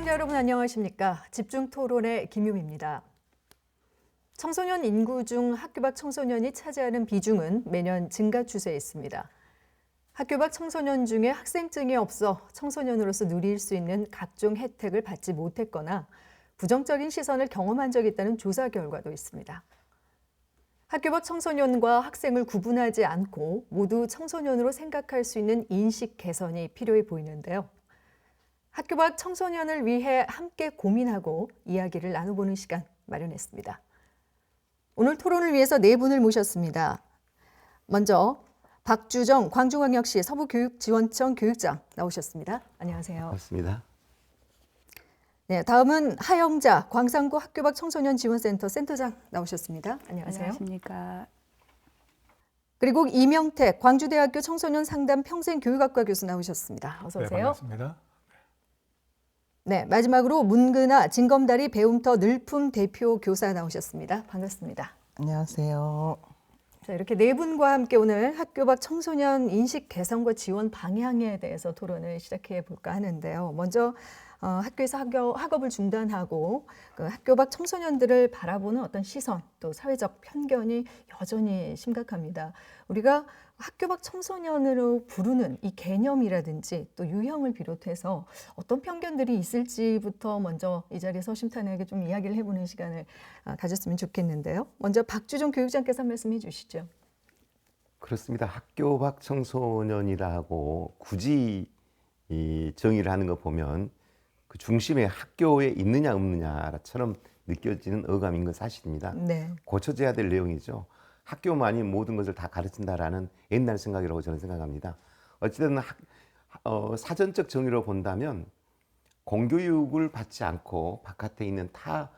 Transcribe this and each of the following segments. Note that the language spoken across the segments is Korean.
시청자 여러분 안녕하십니까? 집중 토론의 김유미입니다. 청소년 인구 중 학교 밖 청소년이 차지하는 비중은 매년 증가 추세에 있습니다. 학교 밖 청소년 중에 학생증이 없어 청소년으로서 누릴 수 있는 각종 혜택을 받지 못했거나 부정적인 시선을 경험한 적이 있다는 조사 결과도 있습니다. 학교 밖 청소년과 학생을 구분하지 않고 모두 청소년으로 생각할 수 있는 인식 개선이 필요해 보이는데요. 학교 밖 청소년을 위해 함께 고민하고 이야기를 나눠보는 시간 마련했습니다. 오늘 토론을 위해서 네 분을 모셨습니다. 먼저 박주정 광주광역시 서부교육지원청 교육장 나오셨습니다. 안녕하세요. 반갑습니다. 네, 다음은 하영자 광산구 학교 밖 청소년 지원센터 센터장 나오셨습니다. 안녕하세요. 안녕하십니까. 그리고 이명택 광주대학교 청소년 상담 평생교육학과 교수 나오셨습니다. 어서 오세요. 네, 반갑습니다. 네, 마지막으로 문근아 진검다리 배움터 늘품 대표 교사 나오셨습니다. 반갑습니다. 안녕하세요. 자, 이렇게 네 분과 함께 오늘 학교 밖 청소년 인식 개선과 지원 방향에 대해서 토론을 시작해 볼까 하는데요. 먼저 학교에서 학업을 중단하고 그 학교 밖 청소년들을 바라보는 어떤 시선, 또 사회적 편견이 여전히 심각합니다. 우리가 학교 밖 청소년으로 부르는 이 개념이라든지 또 유형을 비롯해서 어떤 편견들이 있을지부터 먼저 이 자리에서 허심탄회하게 좀 이야기를 해보는 시간을 가졌으면 좋겠는데요. 먼저 박주정 교육장께서 한 말씀해 주시죠. 그렇습니다. 학교 밖 청소년이라고 굳이 이 정의를 하는 거 보면 그 중심에 학교에 있느냐 없느냐처럼 느껴지는 어감인 건 사실입니다. 네. 고쳐져야 될 내용이죠. 학교만이 모든 것을 다 가르친다라는 옛날 생각이라고 저는 생각합니다. 어찌됐든 사전적 정의로 본다면 공교육을 받지 않고 바깥에 있는 타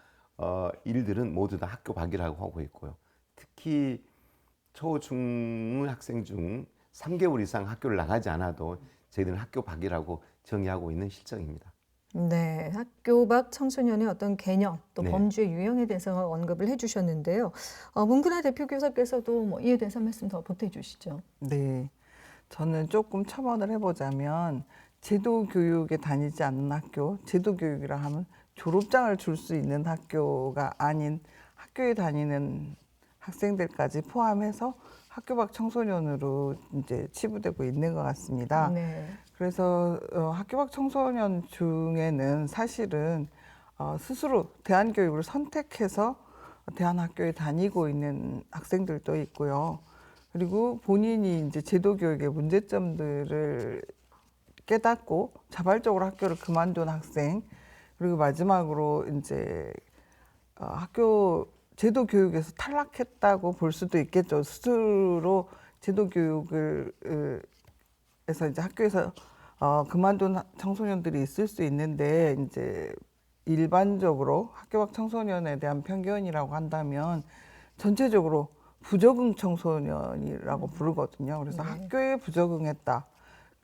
일들은 모두 다 학교 밖이라고 하고 있고요. 특히 초, 중 학생 중 3개월 이상 학교를 나가지 않아도 저희들은 학교 밖이라고 정의하고 있는 실정입니다. 네, 학교 밖 청소년의 어떤 개념, 또 네. 범주의 유형에 대해서 언급을 해주셨는데요. 문근아 대표 교사께서도 이에 대해서 한 말씀 더 보태주시죠. 네, 저는 조금 첨언을 해보자면 제도 교육에 다니지 않는 학교, 제도 교육이라 하면 졸업장을 줄 수 있는 학교가 아닌 학교에 다니는 학생들까지 포함해서 학교 밖 청소년으로 이제 치부되고 있는 것 같습니다. 네. 그래서 학교 밖 청소년 중에는 사실은 스스로 대안교육을 선택해서 대안학교에 다니고 있는 학생들도 있고요. 그리고 본인이 이제 제도교육의 문제점들을 깨닫고 자발적으로 학교를 그만둔 학생, 그리고 마지막으로 이제 학교 제도 교육에서 탈락했다고 볼 수도 있겠죠. 스스로 제도 교육을 에서 이제 학교에서 그만둔 청소년들이 있을 수 있는데 이제 일반적으로 학교 밖 청소년에 대한 편견이라고 한다면 전체적으로 부적응 청소년이라고 부르거든요. 그래서 네. 학교에 부적응했다.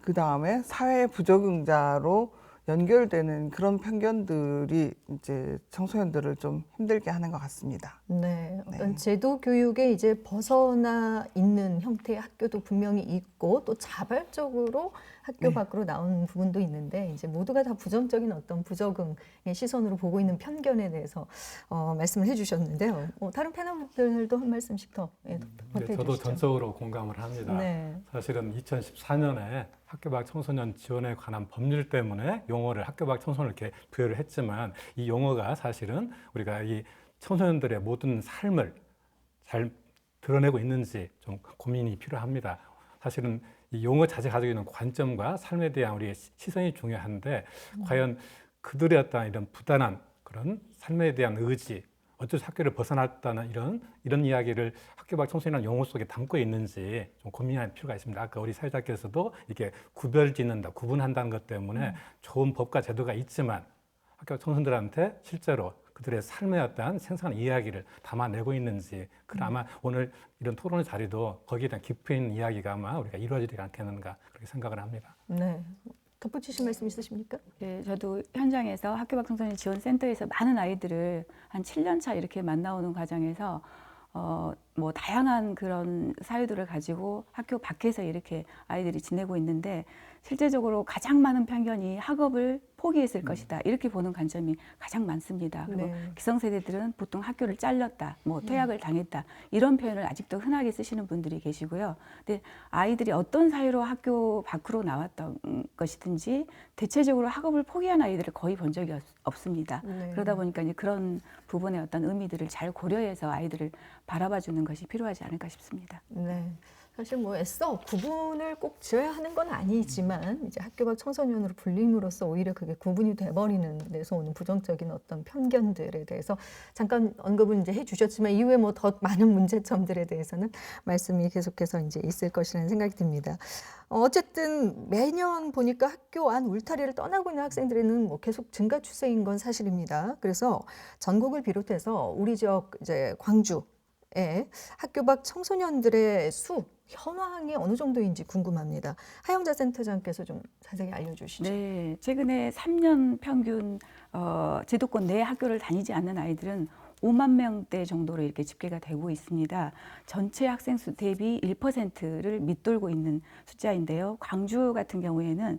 그 다음에 사회 부적응자로 연결되는 그런 편견들이 이제 청소년들을 좀 힘들게 하는 것 같습니다. 네, 어떤 네. 제도 교육에 이제 벗어나 있는 형태의 학교도 분명히 있고 또 자발적으로 학교 네. 밖으로 나온 부분도 있는데 이제 모두가 다 부정적인 어떤 부적응의 시선으로 보고 있는 편견에 대해서 말씀을 해주셨는데요. 다른 패널분들도 한 말씀씩 더 보태주시죠. 저도 전적으로 공감을 합니다. 네. 사실은 2014년에 학교 밖 청소년 지원에 관한 법률 때문에 용어를 학교 밖 청소년을 이렇게 부여를 했지만 이 용어가 사실은 우리가 이 청소년들의 모든 삶을 잘 드러내고 있는지 좀 고민이 필요합니다. 사실은 이 용어 자체 가지고 있는 관점과 삶에 대한 우리의 시선이 중요한데 과연 그들의 어떤 이런 부단한 그런 삶에 대한 의지, 어쩔 수 학교를 벗어났다는 이런 이야기를 학교 밖 청소년이라는 용어 속에 담고 있는지 좀 고민할 필요가 있습니다. 아까 우리 사회자께서도 이렇게 구별짓는다, 구분한다는 것 때문에 좋은 법과 제도가 있지만 학교 청소년들한테 실제로 그들의 삶의 어떤 생생한 이야기를 담아내고 있는지, 아마 오늘 이런 토론의 자리도 거기에 대한 깊이 있는 이야기가 아마 우리가 이루어지지 않겠는가 그렇게 생각을 합니다. 네. 덧붙이실 말씀 있으십니까? 네, 저도 현장에서 학교 밖 청소년 지원센터에서 많은 아이들을 한 7년 차 이렇게 만나오는 과정에서 뭐 다양한 그런 사유들을 가지고 학교 밖에서 이렇게 아이들이 지내고 있는데 실제적으로 가장 많은 편견이 학업을 포기했을 것이다. 이렇게 보는 관점이 가장 많습니다. 그리고 네. 기성세대들은 보통 학교를 잘렸다, 뭐 퇴학을 당했다 이런 표현을 아직도 흔하게 쓰시는 분들이 계시고요. 근데 아이들이 어떤 사유로 학교 밖으로 나왔던 것이든지 대체적으로 학업을 포기한 아이들을 거의 본 적이 없습니다. 네. 그러다 보니까 이제 그런 부분의 어떤 의미들을 잘 고려해서 아이들을 바라봐 주는 것이 필요하지 않을까 싶습니다. 네. 사실 뭐 애써 구분을 꼭 지어야 하는 건 아니지만 이제 학교 밖 청소년으로 불림으로써 오히려 그게 구분이 돼버리는 데서 오는 부정적인 어떤 편견들에 대해서 잠깐 언급을 이제 해주셨지만 이후에 뭐 더 많은 문제점들에 대해서는 말씀이 계속해서 이제 있을 것이라는 생각이 듭니다. 어쨌든 매년 보니까 학교 안 울타리를 떠나고 있는 학생들에는 뭐 계속 증가 추세인 건 사실입니다. 그래서 전국을 비롯해서 우리 지역 이제 광주에 학교 밖 청소년들의 수 현황이 어느 정도인지 궁금합니다. 하영자 센터장께서 좀 자세히 알려주시죠. 네, 최근에 3년 평균 제도권 내 학교를 다니지 않는 아이들은 5만 명대 정도로 이렇게 집계가 되고 있습니다. 전체 학생 수 대비 1%를 밑돌고 있는 숫자인데요. 광주 같은 경우에는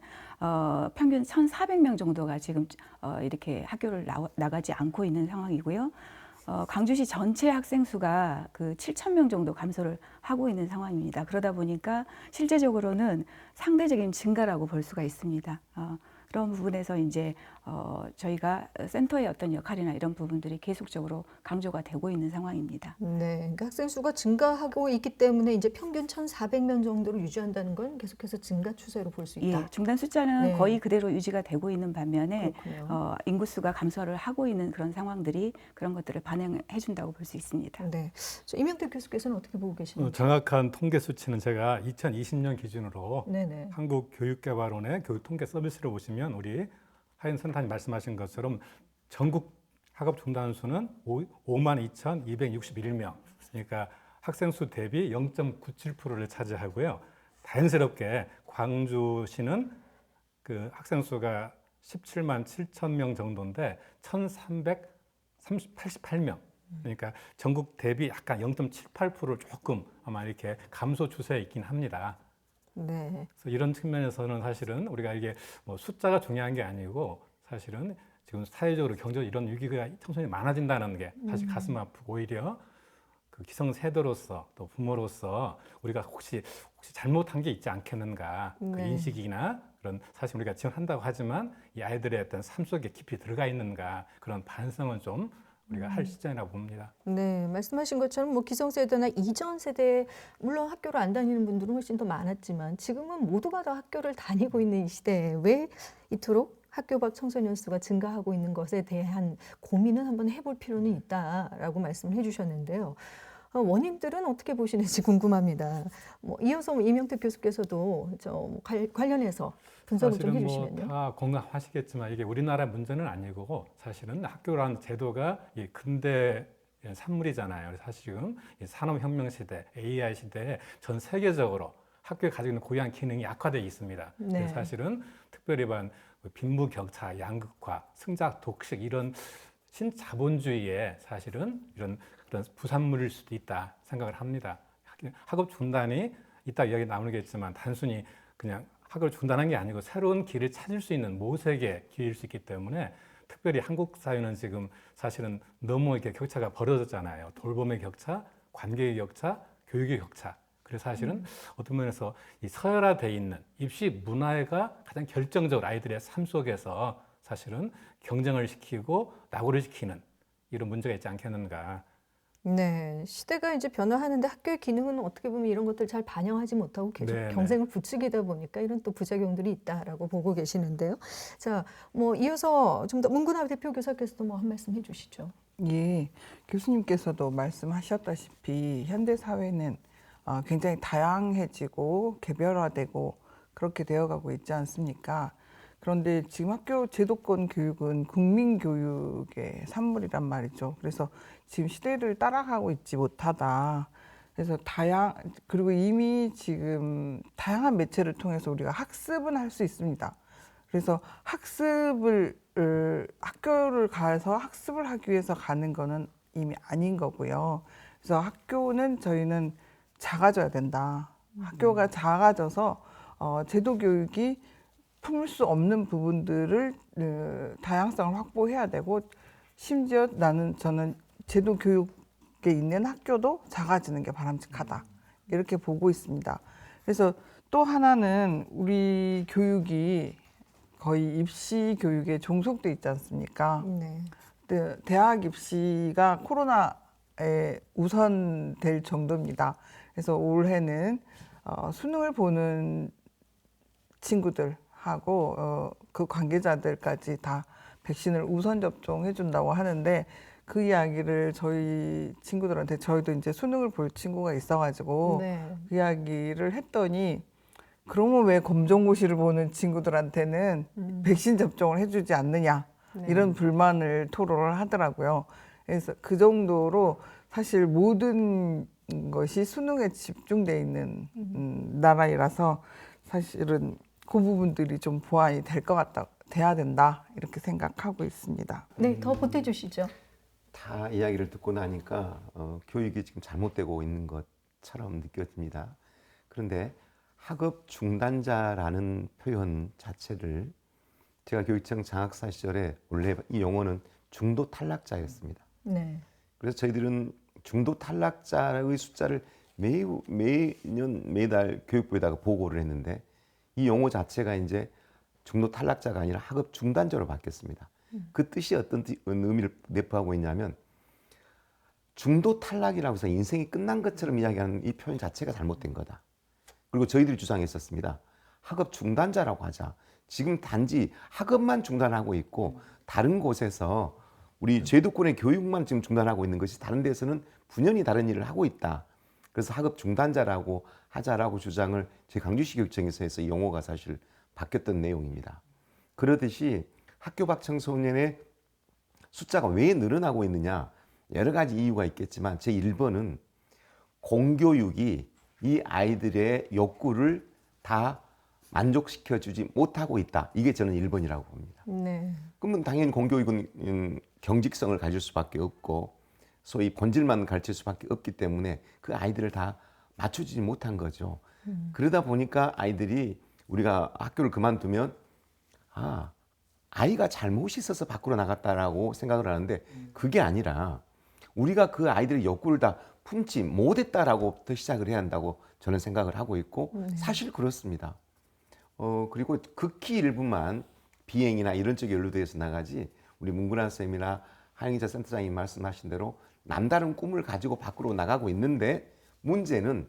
평균 1,400명 정도가 지금 이렇게 학교를 나가지 않고 있는 상황이고요. 광주시 전체 학생 수가 그 7,000명 정도 감소를 하고 있는 상황입니다. 그러다 보니까 실제적으로는 상대적인 증가라고 볼 수가 있습니다. 그런 부분에서 이제 저희가 센터의 어떤 역할이나 이런 부분들이 계속적으로 강조가 되고 있는 상황입니다. 네, 그러니까 학생 수가 증가하고 있기 때문에 이제 평균 1,400명 정도로 유지한다는 건 계속해서 증가 추세로 볼 수 있다. 예, 중단 숫자는 네. 거의 그대로 유지가 되고 있는 반면에 그렇군요. 인구수가 감소를 하고 있는 그런 상황들이 그런 것들을 반영해 준다고 볼 수 있습니다. 네, 이명택 교수께서는 어떻게 보고 계십니까? 정확한 통계 수치는 제가 2020년 기준으로 네네. 한국교육개발원의 교육통계 서비스를 보시면 우리 하인 선생님 말씀하신 것처럼 전국 학업 중단 수는 52,261명. 그러니까 학생 수 대비 0.97%를 차지하고요. 자연스럽게 광주시는 그 학생 수가 17만 7천 명 정도인데 1,388명. 그러니까 전국 대비 약간 0.78% 조금 아마 이렇게 감소 추세에 있긴 합니다. 네. 그래서 이런 측면에서는 사실은 우리가 이게 뭐 숫자가 중요한 게 아니고 사실은 지금 사회적으로 경제적으로 이런 위기가 청소년이 많아진다는 게 사실 가슴 아프고 오히려 그 기성 세대로서 또 부모로서 우리가 혹시 잘못한 게 있지 않겠는가 그 네. 인식이나 그런 사실 우리가 지원한다고 하지만 이 아이들의 어떤 삶 속에 깊이 들어가 있는가 그런 반성은 좀 우리가 할 시점이라고 봅니다. 네, 말씀하신 것처럼 뭐 기성세대나 이전 세대 물론 학교를 안 다니는 분들은 훨씬 더 많았지만 지금은 모두가 다 학교를 다니고 있는 이 시대에 왜 이토록 학교 밖 청소년 수가 증가하고 있는 것에 대한 고민은 한번 해볼 필요는 있다라고 말씀을 해주셨는데요. 원인들은 어떻게 보시는지 궁금합니다. 뭐 이어서 이명택 교수께서도 관련해서 분석을 좀 사실은 해주시면요. 다 공감하시겠지만 이게 우리나라 문제는 아니고 사실은 학교라는 제도가 이 근대 산물이잖아요. 그래서 사실 지금 이 산업혁명 시대, AI 시대에 전 세계적으로 학교에 가지고 있는 고유한 기능이 악화되어 있습니다. 네. 그래서 사실은 특별히 빈부격차, 양극화, 승자 독식 이런 신자본주의에 사실은 이런 그런 부산물일 수도 있다 생각을 합니다. 학업 중단이 이따 이야기 나오겠지만 단순히 그냥 학업을 중단한 게 아니고 새로운 길을 찾을 수 있는 모색의 기회일 수 있기 때문에 특별히 한국 사회는 지금 사실은 너무 이렇게 격차가 벌어졌잖아요. 돌봄의 격차, 관계의 격차, 교육의 격차. 그래서 사실은 어떤 면에서 이 서열화돼 있는 입시 문화가 가장 결정적으로 아이들의 삶 속에서 사실은 경쟁을 시키고 낙오를 시키는 이런 문제가 있지 않겠는가. 네, 시대가 이제 변화하는데 학교의 기능은 어떻게 보면 이런 것들 잘 반영하지 못하고 계속 네네. 경쟁을 부추기다 보니까 이런 또 부작용들이 있다라고 보고 계시는데요. 자, 뭐 이어서 좀 더 문근하 대표 교사께서도 뭐 한 말씀 해주시죠. 예, 교수님께서도 말씀하셨다시피 현대 사회는 굉장히 다양해지고 개별화되고 그렇게 되어가고 있지 않습니까? 그런데 지금 학교 제도권 교육은 국민 교육의 산물이란 말이죠. 그래서 지금 시대를 따라가고 있지 못하다. 그래서 그리고 이미 지금 다양한 매체를 통해서 우리가 학습은 할 수 있습니다. 그래서 학교를 가서 학습을 하기 위해서 가는 거는 이미 아닌 거고요. 그래서 저희는 작아져야 된다. 학교가 작아져서 제도 교육이 품을 수 없는 부분들을 다양성을 확보해야 되고 심지어 저는 제도 교육에 있는 학교도 작아지는 게 바람직하다 이렇게 보고 있습니다. 그래서 또 하나는 우리 교육이 거의 입시 교육에 종속돼 있지 않습니까? 네. 대학 입시가 코로나에 우선될 정도입니다. 그래서 올해는 수능을 보는 친구들하고 그 관계자들까지 다 백신을 우선 접종해 준다고 하는데 그 이야기를 저희 친구들한테 저희도 이제 수능을 볼 친구가 있어가지고 네. 그 이야기를 했더니 그러면 왜 검정고시를 보는 친구들한테는 백신 접종을 해주지 않느냐 네. 이런 불만을 토로를 하더라고요. 그래서 그 정도로 사실 모든 것이 수능에 집중돼 있는 나라이라서 사실은 그 부분들이 좀 보완이 될 것 같다, 돼야 된다 이렇게 생각하고 있습니다. 네, 더 보태주시죠. 다 이야기를 듣고 나니까 교육이 지금 잘못되고 있는 것처럼 느껴집니다. 그런데 학업 중단자라는 표현 자체를 제가 교육청 장학사 시절에 원래 이 용어는 중도 탈락자였습니다. 네. 그래서 저희들은 중도 탈락자의 숫자를 매년 매달 교육부에다가 보고를 했는데 이 용어 자체가 이제 중도 탈락자가 아니라 학업 중단자로 바뀌었습니다. 그 뜻이 어떤 의미를 내포하고 있냐면 중도 탈락이라고 해서 인생이 끝난 것처럼 이야기하는 이 표현 자체가 잘못된 거다. 그리고 저희들이 주장했었습니다. 학업 중단자라고 하자. 지금 단지 학업만 중단하고 있고 다른 곳에서 우리 제도권의 교육만 지금 중단하고 있는 것이 다른 데서는 분연히 다른 일을 하고 있다. 그래서 학업 중단자라고 하자라고 주장을 저희 강주시 교육청에서 해서 이 용어가 사실 바뀌었던 내용입니다. 그러듯이 학교 밖 청소년의 숫자가 왜 늘어나고 있느냐 여러 가지 이유가 있겠지만 제 1번은 공교육이 이 아이들의 욕구를 다 만족시켜주지 못하고 있다. 이게 저는 1번이라고 봅니다. 네. 그러면 당연히 공교육은 경직성을 가질 수밖에 없고 소위 본질만 가르칠 수밖에 없기 때문에 그 아이들을 다 맞춰주지 못한 거죠. 그러다 보니까 아이들이 우리가 학교를 그만두면 아이가 잘못이 있어서 밖으로 나갔다라고 생각을 하는데 그게 아니라 우리가 그 아이들의 욕구를 다 품지 못했다라고부터 시작을 해야 한다고 저는 생각을 하고 있고 사실 그렇습니다. 그리고 극히 일부만 비행이나 이런 쪽에 연루돼서 나가지 우리 문근환 쌤이나 하영희자 센터장이 말씀하신 대로 남다른 꿈을 가지고 밖으로 나가고 있는데 문제는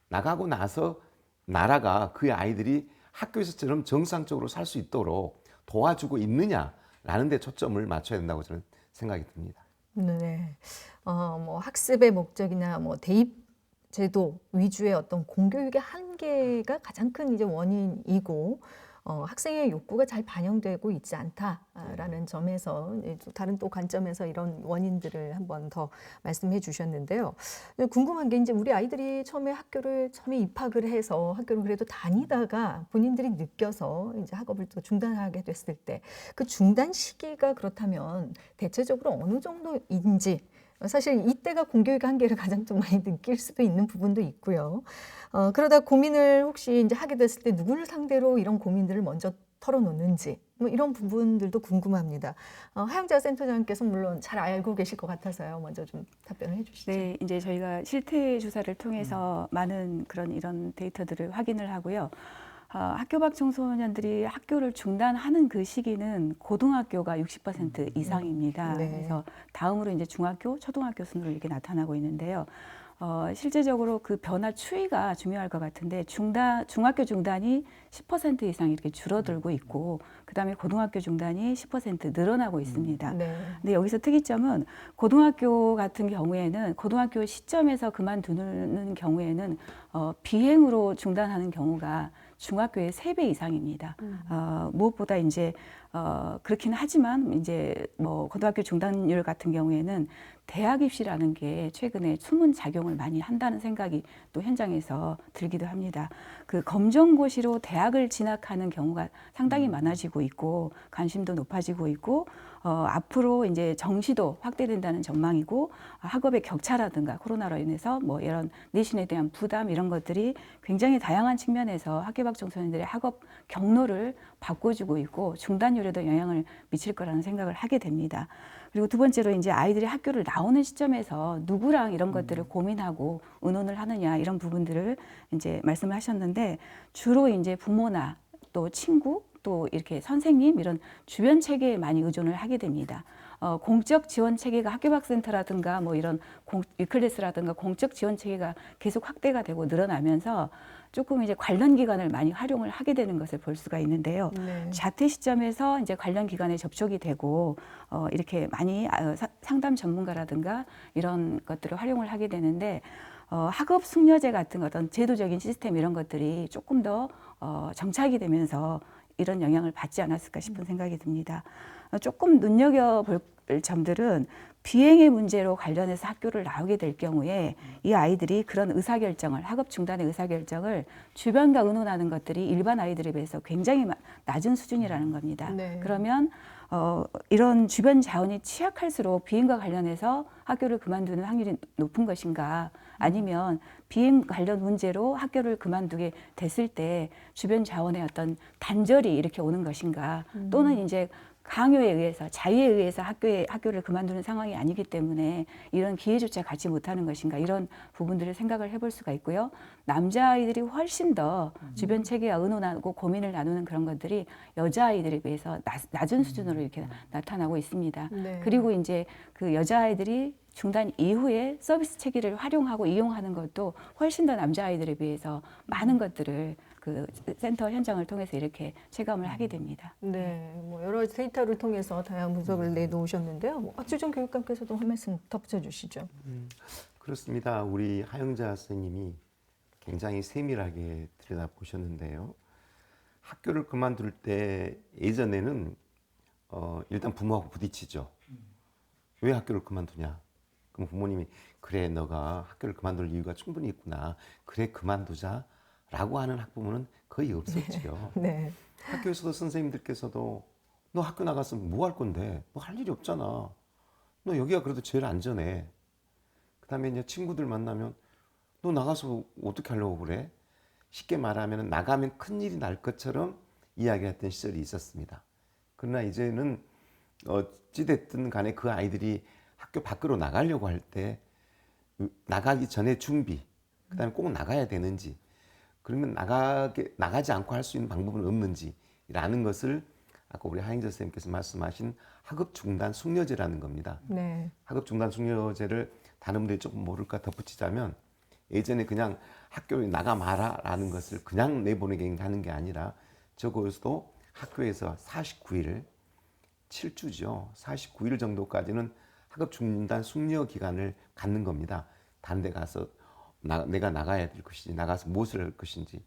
나가고 나서 나라가 그 아이들이 학교에서처럼 정상적으로 살 수 있도록 도와주고 있느냐라는 데 초점을 맞춰야 된다고 저는 생각이 듭니다. 네. 뭐 학습의 목적이나 뭐 대입 제도 위주의 어떤 공교육의 한계가 가장 큰 이제 원인이고 학생의 욕구가 잘 반영되고 있지 않다라는 점에서 또 다른 또 관점에서 이런 원인들을 한번 더 말씀해 주셨는데요. 궁금한 게 이제 우리 아이들이 처음에 입학을 해서 학교를 그래도 다니다가 본인들이 느껴서 이제 학업을 또 중단하게 됐을 때 그 중단 시기가 그렇다면 대체적으로 어느 정도인지 사실 이때가 공교육의 한계를 가장 좀 많이 느낄 수도 있는 부분도 있고요. 그러다 고민을 혹시 이제 하게 됐을 때 누구를 상대로 이런 고민들을 먼저 털어놓는지 뭐 이런 부분들도 궁금합니다. 하영자 센터장님께서 물론 잘 알고 계실 것 같아서요. 먼저 좀 답변을 해주시죠. 네, 이제 저희가 실태 조사를 통해서 많은 이런 데이터들을 확인을 하고요. 학교 밖 청소년들이 학교를 중단하는 그 시기는 고등학교가 60% 이상입니다. 네. 그래서 다음으로 이제 중학교, 초등학교 순으로 이렇게 나타나고 있는데요. 실제적으로 그 변화 추이가 중요할 것 같은데 중학교 중단이 10% 이상 이렇게 줄어들고 있고 그다음에 고등학교 중단이 10% 늘어나고 있습니다. 네. 근데 여기서 특이점은 고등학교 같은 경우에는 고등학교 시점에서 그만두는 경우에는 비행으로 중단하는 경우가 중학교의 3배 이상입니다. 무엇보다 이제 그렇긴 하지만 이제 뭐 고등학교 중단율 같은 경우에는 대학 입시라는 게 최근에 숨은 작용을 많이 한다는 생각이 또 현장에서 들기도 합니다. 그 검정고시로 대학을 진학하는 경우가 상당히 많아지고 있고 관심도 높아지고 있고 앞으로 이제 정시도 확대된다는 전망이고 학업의 격차라든가 코로나로 인해서 뭐 이런 내신에 대한 부담 이런 것들이 굉장히 다양한 측면에서 학교밖 청소년들의 학업 경로를 바꿔주고 있고 중단율에도 영향을 미칠 거라는 생각을 하게 됩니다. 그리고 두 번째로 이제 아이들이 학교를 나오는 시점에서 누구랑 이런 것들을 고민하고 의논을 하느냐 이런 부분들을 이제 말씀을 하셨는데 주로 이제 부모나 또 친구 또 이렇게 선생님 이런 주변 체계에 많이 의존을 하게 됩니다. 공적 지원 체계가 학교박센터라든가 뭐 이런 위클래스라든가 공적 지원 체계가 계속 확대가 되고 늘어나면서 조금 이제 관련 기관을 많이 활용을 하게 되는 것을 볼 수가 있는데요. 네. 자퇴 시점에서 이제 관련 기관에 접촉이 되고 이렇게 많이 상담 전문가라든가 이런 것들을 활용을 하게 되는데 학업 숙려제 같은 어떤 제도적인 시스템 이런 것들이 조금 더 정착이 되면서 이런 영향을 받지 않았을까 싶은 생각이 듭니다. 조금 눈여겨볼 점들은 비행의 문제로 관련해서 학교를 나오게 될 경우에 이 아이들이 그런 의사결정을 학업 중단의 의사결정을 주변과 의논하는 것들이 일반 아이들에 비해서 굉장히 낮은 수준이라는 겁니다. 네. 그러면 이런 주변 자원이 취약할수록 비행과 관련해서 학교를 그만두는 확률이 높은 것인가 아니면 비행 관련 문제로 학교를 그만두게 됐을 때 주변 자원의 어떤 단절이 이렇게 오는 것인가 또는 이제 강요에 의해서 자의에 의해서 학교를 그만두는 상황이 아니기 때문에 이런 기회조차 갖지 못하는 것인가 이런 부분들을 생각을 해볼 수가 있고요. 남자아이들이 훨씬 더 주변 체계와 의논하고 고민을 나누는 그런 것들이 여자아이들에 비해서 낮은 수준으로 이렇게 나타나고 있습니다. 네. 그리고 이제 그 여자아이들이 중단 이후에 서비스 체계를 활용하고 이용하는 것도 훨씬 더 남자아이들에 비해서 많은 것들을 그 센터 현장을 통해서 이렇게 체감을 하게 됩니다. 네, 뭐 여러 가지 데이터를 통해서 다양한 분석을 내놓으셨는데요. 뭐 박주정 교육감께서도 한 말씀 덧붙여 주시죠. 그렇습니다. 우리 하영자 선생님이 굉장히 세밀하게 들여다보셨는데요. 학교를 그만둘 때 예전에는 일단 부모하고 부딪히죠. 왜 학교를 그만두냐? 그럼 부모님이 그래 너가 학교를 그만둘 이유가 충분히 있구나. 그래 그만두자. 라고 하는 학부모는 거의 없었지요. 네. 학교에서도 선생님들께서도 너 학교 나갔으면 뭐 할 건데? 뭐 할 일이 없잖아. 너 여기가 그래도 제일 안전해. 그 다음에 이제 친구들 만나면 너 나가서 어떻게 하려고 그래? 쉽게 말하면 나가면 큰일이 날 것처럼 이야기했던 시절이 있었습니다. 그러나 이제는 어찌됐든 간에 그 아이들이 학교 밖으로 나가려고 할 때 나가기 전에 준비, 그 다음에 꼭 나가야 되는지 그러면 나가지 않고 할 수 있는 방법은 없는지라는 것을 아까 우리 하영자 선생님께서 말씀하신 학업 중단 숙려제라는 겁니다. 네. 학업 중단 숙려제를 다른 분들이 조금 모를까 덧붙이자면 예전에 그냥 학교에 나가 마라라는 것을 그냥 내보내게 하는 게 아니라 적어도 학교에서 49일, 7주죠. 49일 정도까지는 학업 중단 숙려 기간을 갖는 겁니다. 다른 데 가서 내가 나가야 될 것인지 나가서 무엇을 할 것인지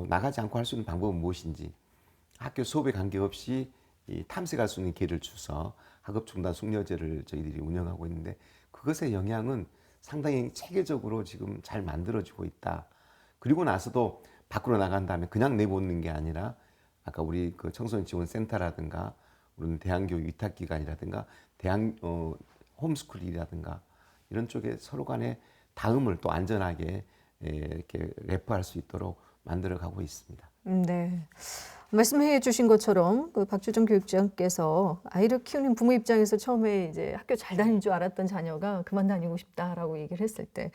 나가지 않고 할 수 있는 방법은 무엇인지 학교 수업에 관계없이 탐색할 수 있는 기회를 주서 학업 중단 숙려제를 저희들이 운영하고 있는데 그것의 영향은 상당히 체계적으로 지금 잘 만들어지고 있다. 그리고 나서도 밖으로 나간 다음에 그냥 내보내는 게 아니라 아까 우리 그 청소년 지원 센터라든가 우리는 대안교육 위탁기관이라든가 홈스쿨이라든가 이런 쪽에 서로 간에 다음을 또 안전하게 이렇게 레퍼할 수 있도록 만들어가고 있습니다. 네. 말씀해 주신 것처럼 그 박주정 교육장께서 아이를 키우는 부모 입장에서 처음에 이제 학교 잘 다닐 줄 알았던 자녀가 그만 다니고 싶다라고 얘기를 했을 때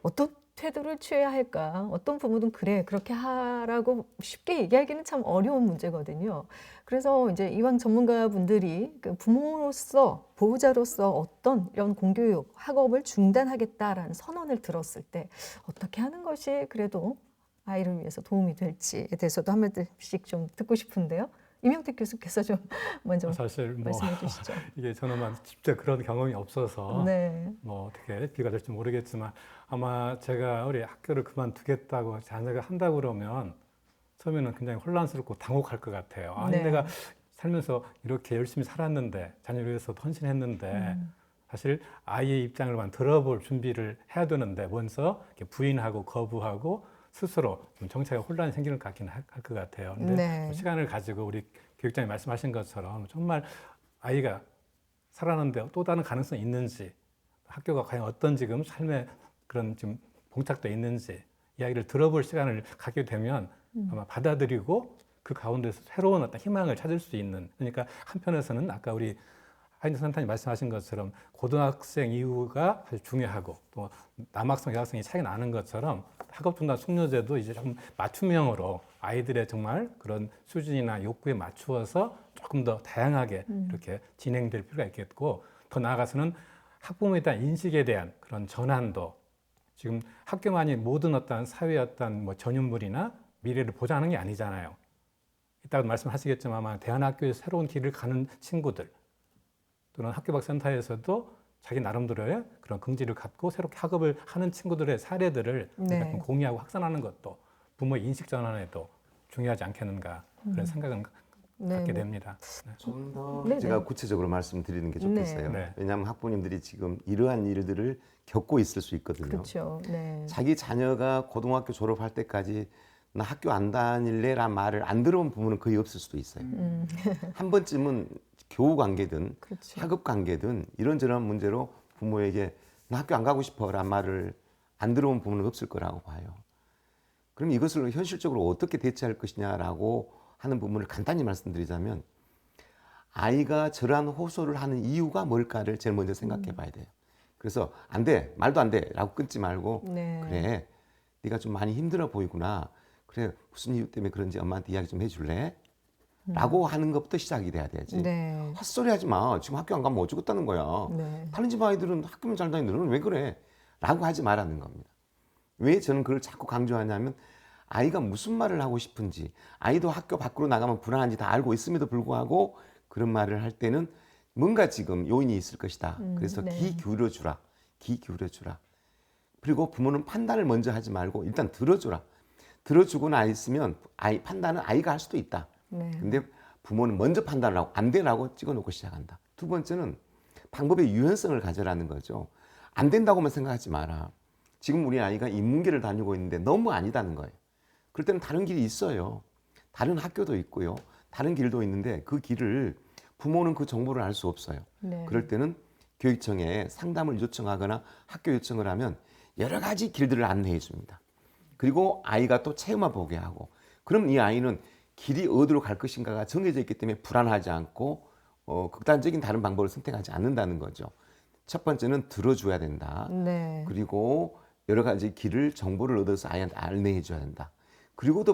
어떤 태도를 취해야 할까? 어떤 부모는 그래, 그렇게 하라고 쉽게 얘기하기는 참 어려운 문제거든요. 그래서 이제 이왕 전문가분들이 그 부모로서, 보호자로서 어떤 이런 공교육, 학업을 중단하겠다라는 선언을 들었을 때 어떻게 하는 것이 그래도 아이를 위해서 도움이 될지에 대해서도 한 말씀씩 좀 듣고 싶은데요. 임영택 교수께서 좀 먼저 사실 뭐 말씀해 주시죠. 이게 저는 직접 그런 경험이 없어서 네. 뭐 어떻게 비가 될지 모르겠지만 아마 제가 우리 학교를 그만두겠다고 자녀가 한다고 그러면 처음에는 굉장히 혼란스럽고 당혹할 것 같아요. 아니 네. 내가 살면서 이렇게 열심히 살았는데 자녀를 위해서 헌신했는데 사실 아이의 입장을만 들어볼 준비를 해야 되는데 먼저 이렇게 부인하고 거부하고 스스로 좀 정체가 혼란이 생기는 것 같긴 할 것 같아요. 근데 네. 시간을 가지고 우리 교육장이 말씀하신 것처럼 정말 아이가 살아나는데 또 다른 가능성이 있는지, 학교가 과연 어떤 지금 삶의 그런 지금 봉착돼 있는지 이야기를 들어볼 시간을 갖게 되면 아마 받아들이고 그 가운데서 새로운 어떤 희망을 찾을 수 있는, 그러니까 한편에서는 아까 우리 하인드 선생님이 말씀하신 것처럼 고등학생 이후가 사실 중요하고 또 남학생, 여학생이 차이 나는 것처럼 학업중단 숙려제도 이제 좀 맞춤형으로 아이들의 정말 그런 수준이나 욕구에 맞추어서 조금 더 다양하게 이렇게 진행될 필요가 있겠고, 더 나아가서는 학부모에 대한 인식에 대한 그런 전환도, 지금 학교만이 모든 어떤 사회의 어떤 뭐 전유물이나 미래를 보장하는 게 아니잖아요. 이따가 말씀하시겠지만 아마 대안학교에 새로운 길을 가는 친구들 또는 학교박센터에서도 자기 나름대로의 그런 긍지를 갖고 새롭게 학업을 하는 친구들의 사례들을 네. 약간 공유하고 확산하는 것도 부모의 인식 전환에도 중요하지 않겠는가 그런 생각은 네, 갖게 네. 됩니다. 네. 좀 더 네네. 제가 구체적으로 말씀드리는 게 좋겠어요. 네. 네. 왜냐하면 학부모님들이 지금 이러한 일들을 겪고 있을 수 있거든요. 그렇죠. 네. 자기 자녀가 고등학교 졸업할 때까지 나 학교 안 다닐래란 말을 안 들어본 부모는 거의 없을 수도 있어요. 한 번쯤은 교우 관계든 그렇죠. 학업 관계든 이런저런 문제로 부모에게 나 학교 안 가고 싶어란 말을 안 들어본 부모는 없을 거라고 봐요. 그럼 이것을 현실적으로 어떻게 대처할 것이냐라고 하는 부분을 간단히 말씀드리자면, 아이가 저러한 호소를 하는 이유가 뭘까를 제일 먼저 생각해 봐야 돼요. 그래서 안 돼, 말도 안 돼 라고 끊지 말고, 네. 그래, 네가 좀 많이 힘들어 보이구나, 그래, 무슨 이유 때문에 그런지 엄마한테 이야기 좀 해줄래? 라고 하는 것부터 시작이 돼야 되지. 네. 헛소리 하지 마, 지금 학교 안 가면 어쩌겠다는 거야. 네. 다른 집 아이들은 학교만 잘 다니는데 너는 왜 그래? 라고 하지 말라는 겁니다. 왜 저는 그걸 자꾸 강조하냐면, 아이가 무슨 말을 하고 싶은지, 아이도 학교 밖으로 나가면 불안한지 다 알고 있음에도 불구하고 그런 말을 할 때는 뭔가 지금 요인이 있을 것이다. 그래서 네. 귀 기울여 주라. 귀 기울여 주라. 그리고 부모는 판단을 먼저 하지 말고 일단 들어주라. 들어주고 나 있으면 아이 판단은 아이가 할 수도 있다. 네. 근데 부모는 먼저 판단을 하고 안 되라고 찍어놓고 시작한다. 두 번째는 방법의 유연성을 가져라는 거죠. 안 된다고만 생각하지 마라. 지금 우리 아이가 인문계를 다니고 있는데 너무 아니다는 거예요. 그럴 때는 다른 길이 있어요. 다른 학교도 있고요. 다른 길도 있는데 그 길을 부모는 그 정보를 알 수 없어요. 네. 그럴 때는 교육청에 상담을 요청하거나 학교 요청을 하면 여러 가지 길들을 안내해 줍니다. 그리고 아이가 또 체험해 보게 하고, 그럼 이 아이는 길이 어디로 갈 것인가가 정해져 있기 때문에 불안하지 않고 극단적인 다른 방법을 선택하지 않는다는 거죠. 첫 번째는 들어줘야 된다. 네. 그리고 여러 가지 길을 정보를 얻어서 아이한테 안내해 줘야 된다. 그리고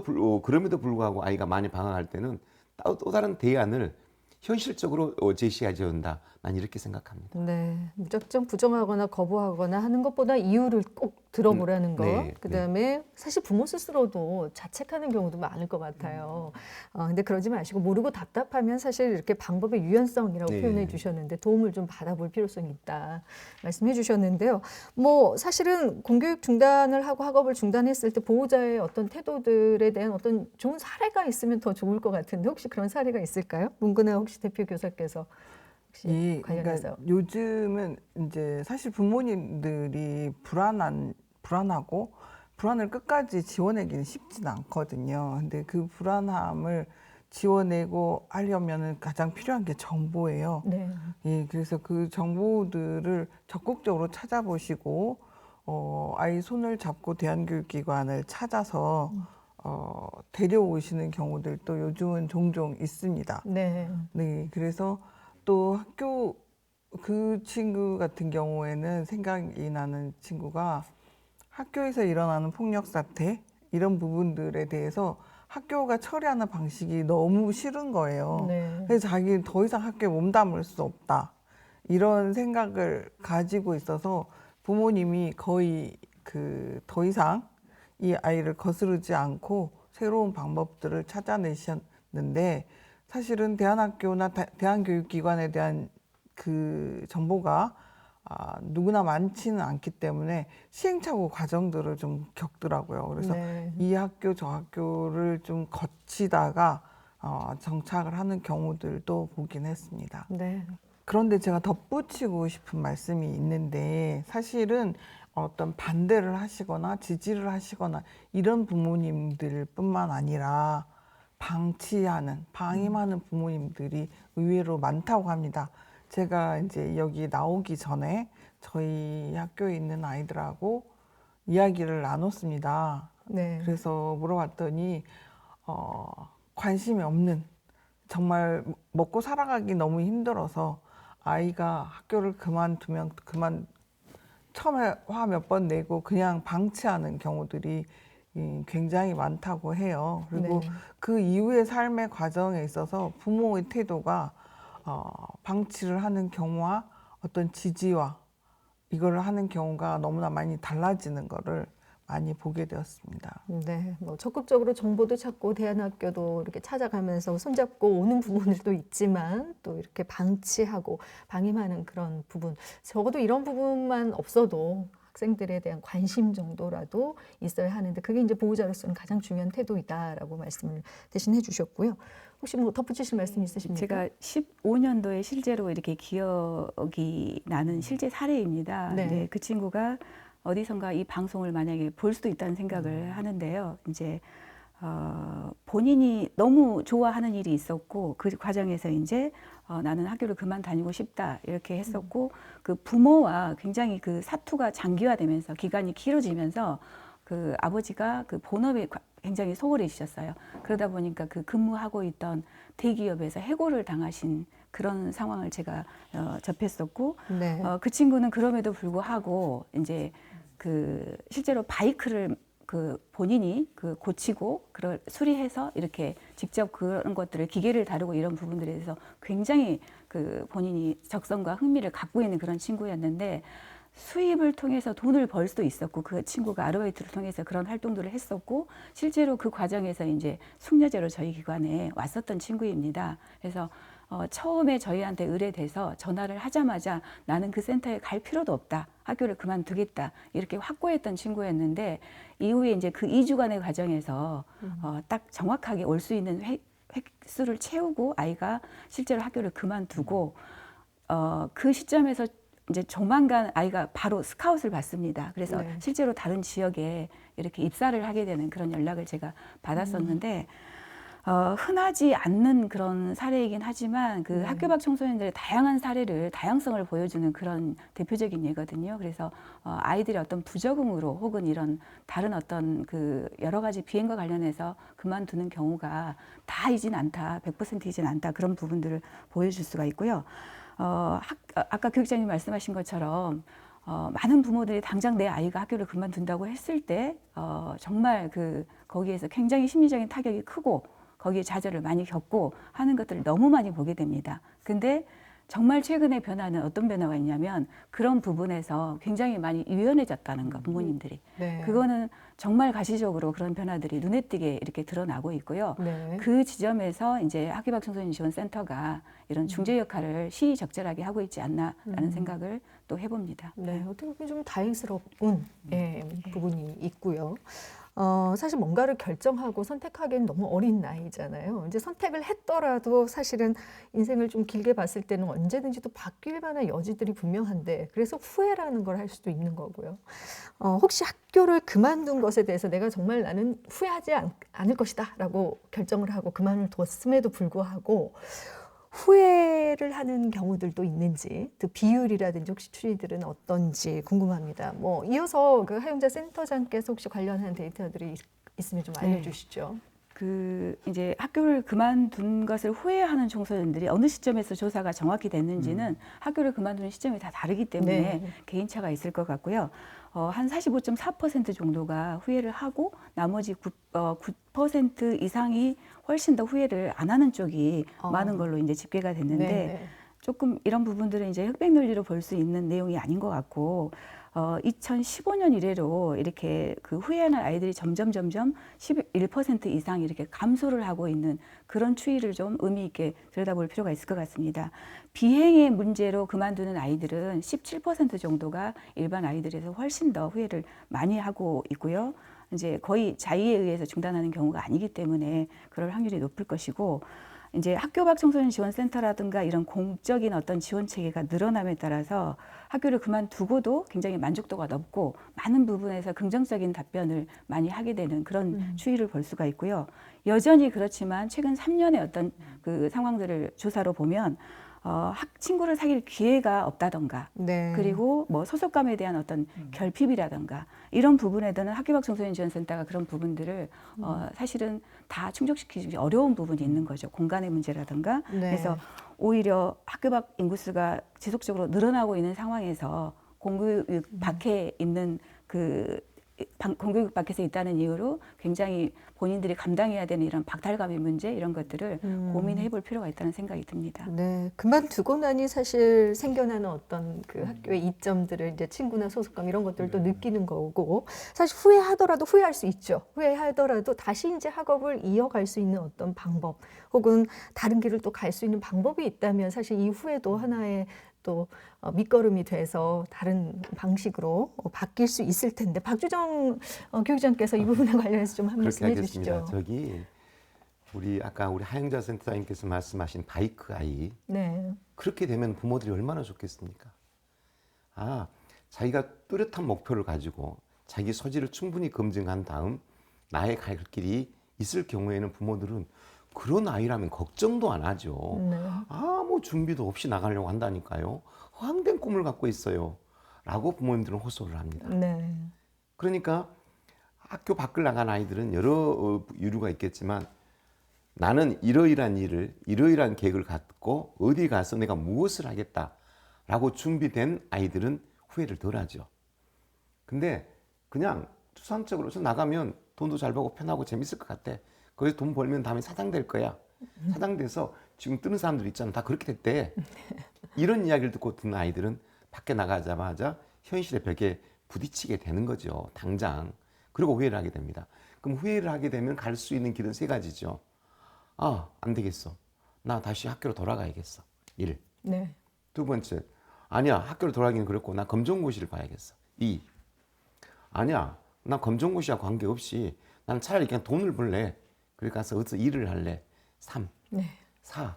그럼에도 불구하고 아이가 많이 방황할 때는 또 다른 대안을 현실적으로 제시해야 된다. 난 이렇게 생각합니다. 네, 무작정 부정하거나 거부하거나 하는 것보다 이유를 꼭 들어보라는 거. 네, 그다음에 사실 부모 스스로도 자책하는 경우도 많을 것 같아요. 근데 그러지 마시고 모르고 답답하면 사실 이렇게 방법의 유연성이라고 네. 표현해 주셨는데 도움을 좀 받아볼 필요성이 있다 말씀해 주셨는데요. 뭐 사실은 공교육 중단을 하고 학업을 중단했을 때 보호자의 어떤 태도들에 대한 어떤 좋은 사례가 있으면 더 좋을 것 같은데 혹시 그런 사례가 있을까요? 문근아 혹시 대표 교사께서 혹시 관련해서. 그러니까 요즘은 이제 사실 부모님들이 불안하고 불안을 끝까지 지워내기는 쉽진 않거든요. 근데 그 불안함을 지워내고 하려면은 가장 필요한 게 정보예요. 네. 예, 그래서 그 정보들을 적극적으로 찾아보시고 아이 손을 잡고 대안교육기관을 찾아서 데려오시는 경우들도 요즘은 종종 있습니다. 네. 네, 그래서 또 학교 그 친구 같은 경우에는 생각이 나는 친구가 학교에서 일어나는 폭력 사태 이런 부분들에 대해서 학교가 처리하는 방식이 너무 싫은 거예요. 네. 그래서 자기는 더 이상 학교에 몸담을 수 없다 이런 생각을 가지고 있어서 부모님이 거의 더 이상 이 아이를 거스르지 않고 새로운 방법들을 찾아내셨는데, 사실은 대안학교나 대안교육기관에 대한 그 정보가 누구나 많지는 않기 때문에 시행착오 과정들을 좀 겪더라고요. 그래서 네. 이 학교 저 학교를 좀 거치다가 정착을 하는 경우들도 보긴 했습니다. 네. 그런데 제가 덧붙이고 싶은 말씀이 있는데 사실은 어떤 반대를 하시거나 지지를 하시거나 이런 부모님들뿐만 아니라 방임하는 부모님들이 의외로 많다고 합니다. 제가 이제 여기 나오기 전에 저희 학교에 있는 아이들하고 이야기를 나눴습니다. 네. 그래서 물어봤더니 관심이 없는, 정말 먹고 살아가기 너무 힘들어서 아이가 학교를 그만두면 처음에 화 몇 번 내고 그냥 방치하는 경우들이 굉장히 많다고 해요. 그리고 네. 그 이후의 삶의 과정에 있어서 부모의 태도가 방치를 하는 경우와 어떤 지지와 이거를 하는 경우가 너무나 많이 달라지는 거를 많이 보게 되었습니다. 네, 뭐 적극적으로 정보도 찾고 대안학교도 이렇게 찾아가면서 손잡고 오는 부분들도 있지만 또 이렇게 방치하고 방임하는 그런 부분, 적어도 이런 부분만 없어도 학생들에 대한 관심 정도라도 있어야 하는데 그게 이제 보호자로서는 가장 중요한 태도이다라고 말씀을 대신 해주셨고요. 혹시 뭐 덧붙이실 말씀 있으십니까? 제가 15년도에 실제로 이렇게 기억이 나는 실제 사례입니다. 네. 네, 그 친구가 어디선가 이 방송을 만약에 볼 수도 있다는 생각을 하는데요. 이제 본인이 너무 좋아하는 일이 있었고 그 과정에서 이제 나는 학교를 그만 다니고 싶다 이렇게 했었고 그 부모와 굉장히 그 사투가 장기화되면서 기간이 길어지면서 그 아버지가 그 본업에 굉장히 소홀해지셨어요. 그러다 보니까 그 근무하고 있던 대기업에서 해고를 당하신 그런 상황을 제가 접했었고 네. 그 친구는 그럼에도 불구하고 이제 그 실제로 바이크를 그 본인이 그 고치고 그걸 수리해서 이렇게 직접 그런 것들을 기계를 다루고 이런 부분들에 대해서 굉장히 그 본인이 적성과 흥미를 갖고 있는 그런 친구였는데 수입을 통해서 돈을 벌 수도 있었고 그 친구가 아르바이트를 통해서 그런 활동들을 했었고 실제로 그 과정에서 이제 숙려제로 저희 기관에 왔었던 친구입니다. 그래서 처음에 저희한테 의뢰돼서 전화를 하자마자 나는 그 센터에 갈 필요도 없다. 학교를 그만두겠다. 이렇게 확고했던 친구였는데 이후에 이제 그 2주간의 과정에서 딱 정확하게 올 수 있는 횟수를 채우고 아이가 실제로 학교를 그만두고 그 시점에서 이제 조만간 아이가 바로 스카웃을 받습니다. 그래서 네. 실제로 다른 지역에 이렇게 입사를 하게 되는 그런 연락을 제가 받았었는데 흔하지 않는 그런 사례이긴 하지만 그 학교 밖 청소년들의 다양성을 보여주는 그런 대표적인 예거든요. 그래서 아이들의 어떤 부적응으로 혹은 이런 다른 어떤 그 여러 가지 비행과 관련해서 그만두는 경우가 다이진 않다, 100%이진 않다 그런 부분들을 보여줄 수가 있고요. 아까 교육자님 말씀하신 것처럼 많은 부모들이 당장 내 아이가 학교를 그만둔다고 했을 때 정말 거기에서 굉장히 심리적인 타격이 크고 거기에 좌절을 많이 겪고 하는 것들을 너무 많이 보게 됩니다. 근데 정말 최근의 변화는 어떤 변화가 있냐면 그런 부분에서 굉장히 많이 유연해졌다는 거, 부모님들이. 네. 그거는 정말 가시적으로 그런 변화들이 눈에 띄게 이렇게 드러나고 있고요. 네. 그 지점에서 이제 학교 밖 청소년 지원센터가 이런 중재 역할을 시의적절하게 하고 있지 않나라는 생각을 또 해봅니다. 네, 어떻게 보면 좀 다행스러운 부분이 있고요. 사실 뭔가를 결정하고 선택하기엔 너무 어린 나이잖아요. 이제 선택을 했더라도 사실은 인생을 좀 길게 봤을 때는 언제든지 또 바뀔 만한 여지들이 분명한데 그래서 후회라는 걸 할 수도 있는 거고요. 혹시 학교를 그만둔 것에 대해서 내가 정말 나는 후회하지 않을 것이다 라고 결정을 하고 그만뒀음에도 불구하고 후회를 하는 경우들도 있는지, 또 비율이라든지 혹시 추이들은 어떤지 궁금합니다. 뭐 이어서 그 하용자 센터장께서 혹시 관련한 데이터들이 있으면 좀 알려주시죠. 이제 학교를 그만둔 것을 후회하는 청소년들이 어느 시점에서 조사가 정확히 됐는지는 학교를 그만두는 시점이 다 다르기 때문에 네. 개인차가 있을 것 같고요. 한 45.4% 정도가 후회를 하고 나머지 9% 이상이 훨씬 더 후회를 안 하는 쪽이 많은 걸로 이제 집계가 됐는데 네. 조금 이런 부분들은 이제 흑백 논리로 볼 수 있는 내용이 아닌 것 같고 2015년 이래로 이렇게 그 후회하는 아이들이 점점 11% 이상 이렇게 감소를 하고 있는 그런 추이를 좀 의미 있게 들여다볼 필요가 있을 것 같습니다. 비행의 문제로 그만두는 아이들은 17% 정도가 일반 아이들에서 훨씬 더 후회를 많이 하고 있고요. 이제 거의 자의에 의해서 중단하는 경우가 아니기 때문에 그럴 확률이 높을 것이고 이제 학교 밖 청소년 지원센터라든가 이런 공적인 어떤 지원 체계가 늘어남에 따라서 학교를 그만두고도 굉장히 만족도가 높고 많은 부분에서 긍정적인 답변을 많이 하게 되는 그런 추이를 볼 수가 있고요. 여전히 그렇지만 최근 3년의 어떤 그 상황들을 조사로 보면 친구를 사귈 기회가 없다던가 네. 그리고 뭐 소속감에 대한 어떤 결핍이라던가 이런 부분에서는 학교 밖 청소년 지원센터가 그런 부분들을 사실은 다 충족시키기 어려운 부분이 있는 거죠. 공간의 문제라던가. 네. 그래서 오히려 학교 밖 인구수가 지속적으로 늘어나고 있는 상황에서 공교육 밖에 있는 공교육 밖에서 있다는 이유로 굉장히 본인들이 감당해야 되는 이런 박탈감의 문제 이런 것들을 고민해 볼 필요가 있다는 생각이 듭니다. 네, 그만두고 나니 사실 생겨나는 어떤 그 학교의 이점들을 이제 친구나 소속감 이런 것들도 느끼는 거고, 사실 후회하더라도 후회할 수 있죠. 후회하더라도 다시 이제 학업을 이어갈 수 있는 어떤 방법, 혹은 다른 길을 또 갈 수 있는 방법이 있다면 사실 이 후회도 하나의 또 밑거름이 돼서 다른 방식으로 바뀔 수 있을 텐데, 박주정 교육장께서 이 부분에 관련해서 좀 한 그렇게 말씀 하겠습니다. 해주시죠. 저기 아까 우리 하영자 센터장님께서 말씀하신 바이크 아이, 네, 그렇게 되면 부모들이 얼마나 좋겠습니까? 자기가 뚜렷한 목표를 가지고 자기 소질을 충분히 검증한 다음 나의 갈 길이 있을 경우에는 부모들은 그런 아이라면 걱정도 안 하죠. 네. 아무 준비도 없이 나가려고 한다니까요. 허황된 꿈을 갖고 있어요. 라고 부모님들은 호소를 합니다. 네. 그러니까 학교 밖을 나간 아이들은 여러 이유가 있겠지만 나는 이러이러한 일을, 이러이러한 계획을 갖고 어디 가서 내가 무엇을 하겠다라고 준비된 아이들은 후회를 덜 하죠. 근데 그냥 추상적으로 저 나가면 돈도 잘 벌고 편하고 재밌을 것 같아. 거기서 돈 벌면 다음에 사장 될 거야. 사장 돼서 지금 뜨는 사람들 있잖아. 다 그렇게 됐대. 이런 이야기를 듣고 듣는 아이들은 밖에 나가자마자 현실의 벽에 부딪히게 되는 거죠. 당장. 그리고 후회를 하게 됩니다. 그럼 후회를 하게 되면 갈 수 있는 길은 세 가지죠. 안 되겠어. 나 다시 학교로 돌아가야겠어. 1. 네. 두 번째, 아니야. 학교로 돌아가기는 그렇고 나 검정고시를 봐야겠어. 2. 아니야. 나 검정고시와 관계없이 난 차라리 그냥 돈을 벌래. 그래 가서 어디서 일을 할래. 3. 네. 4.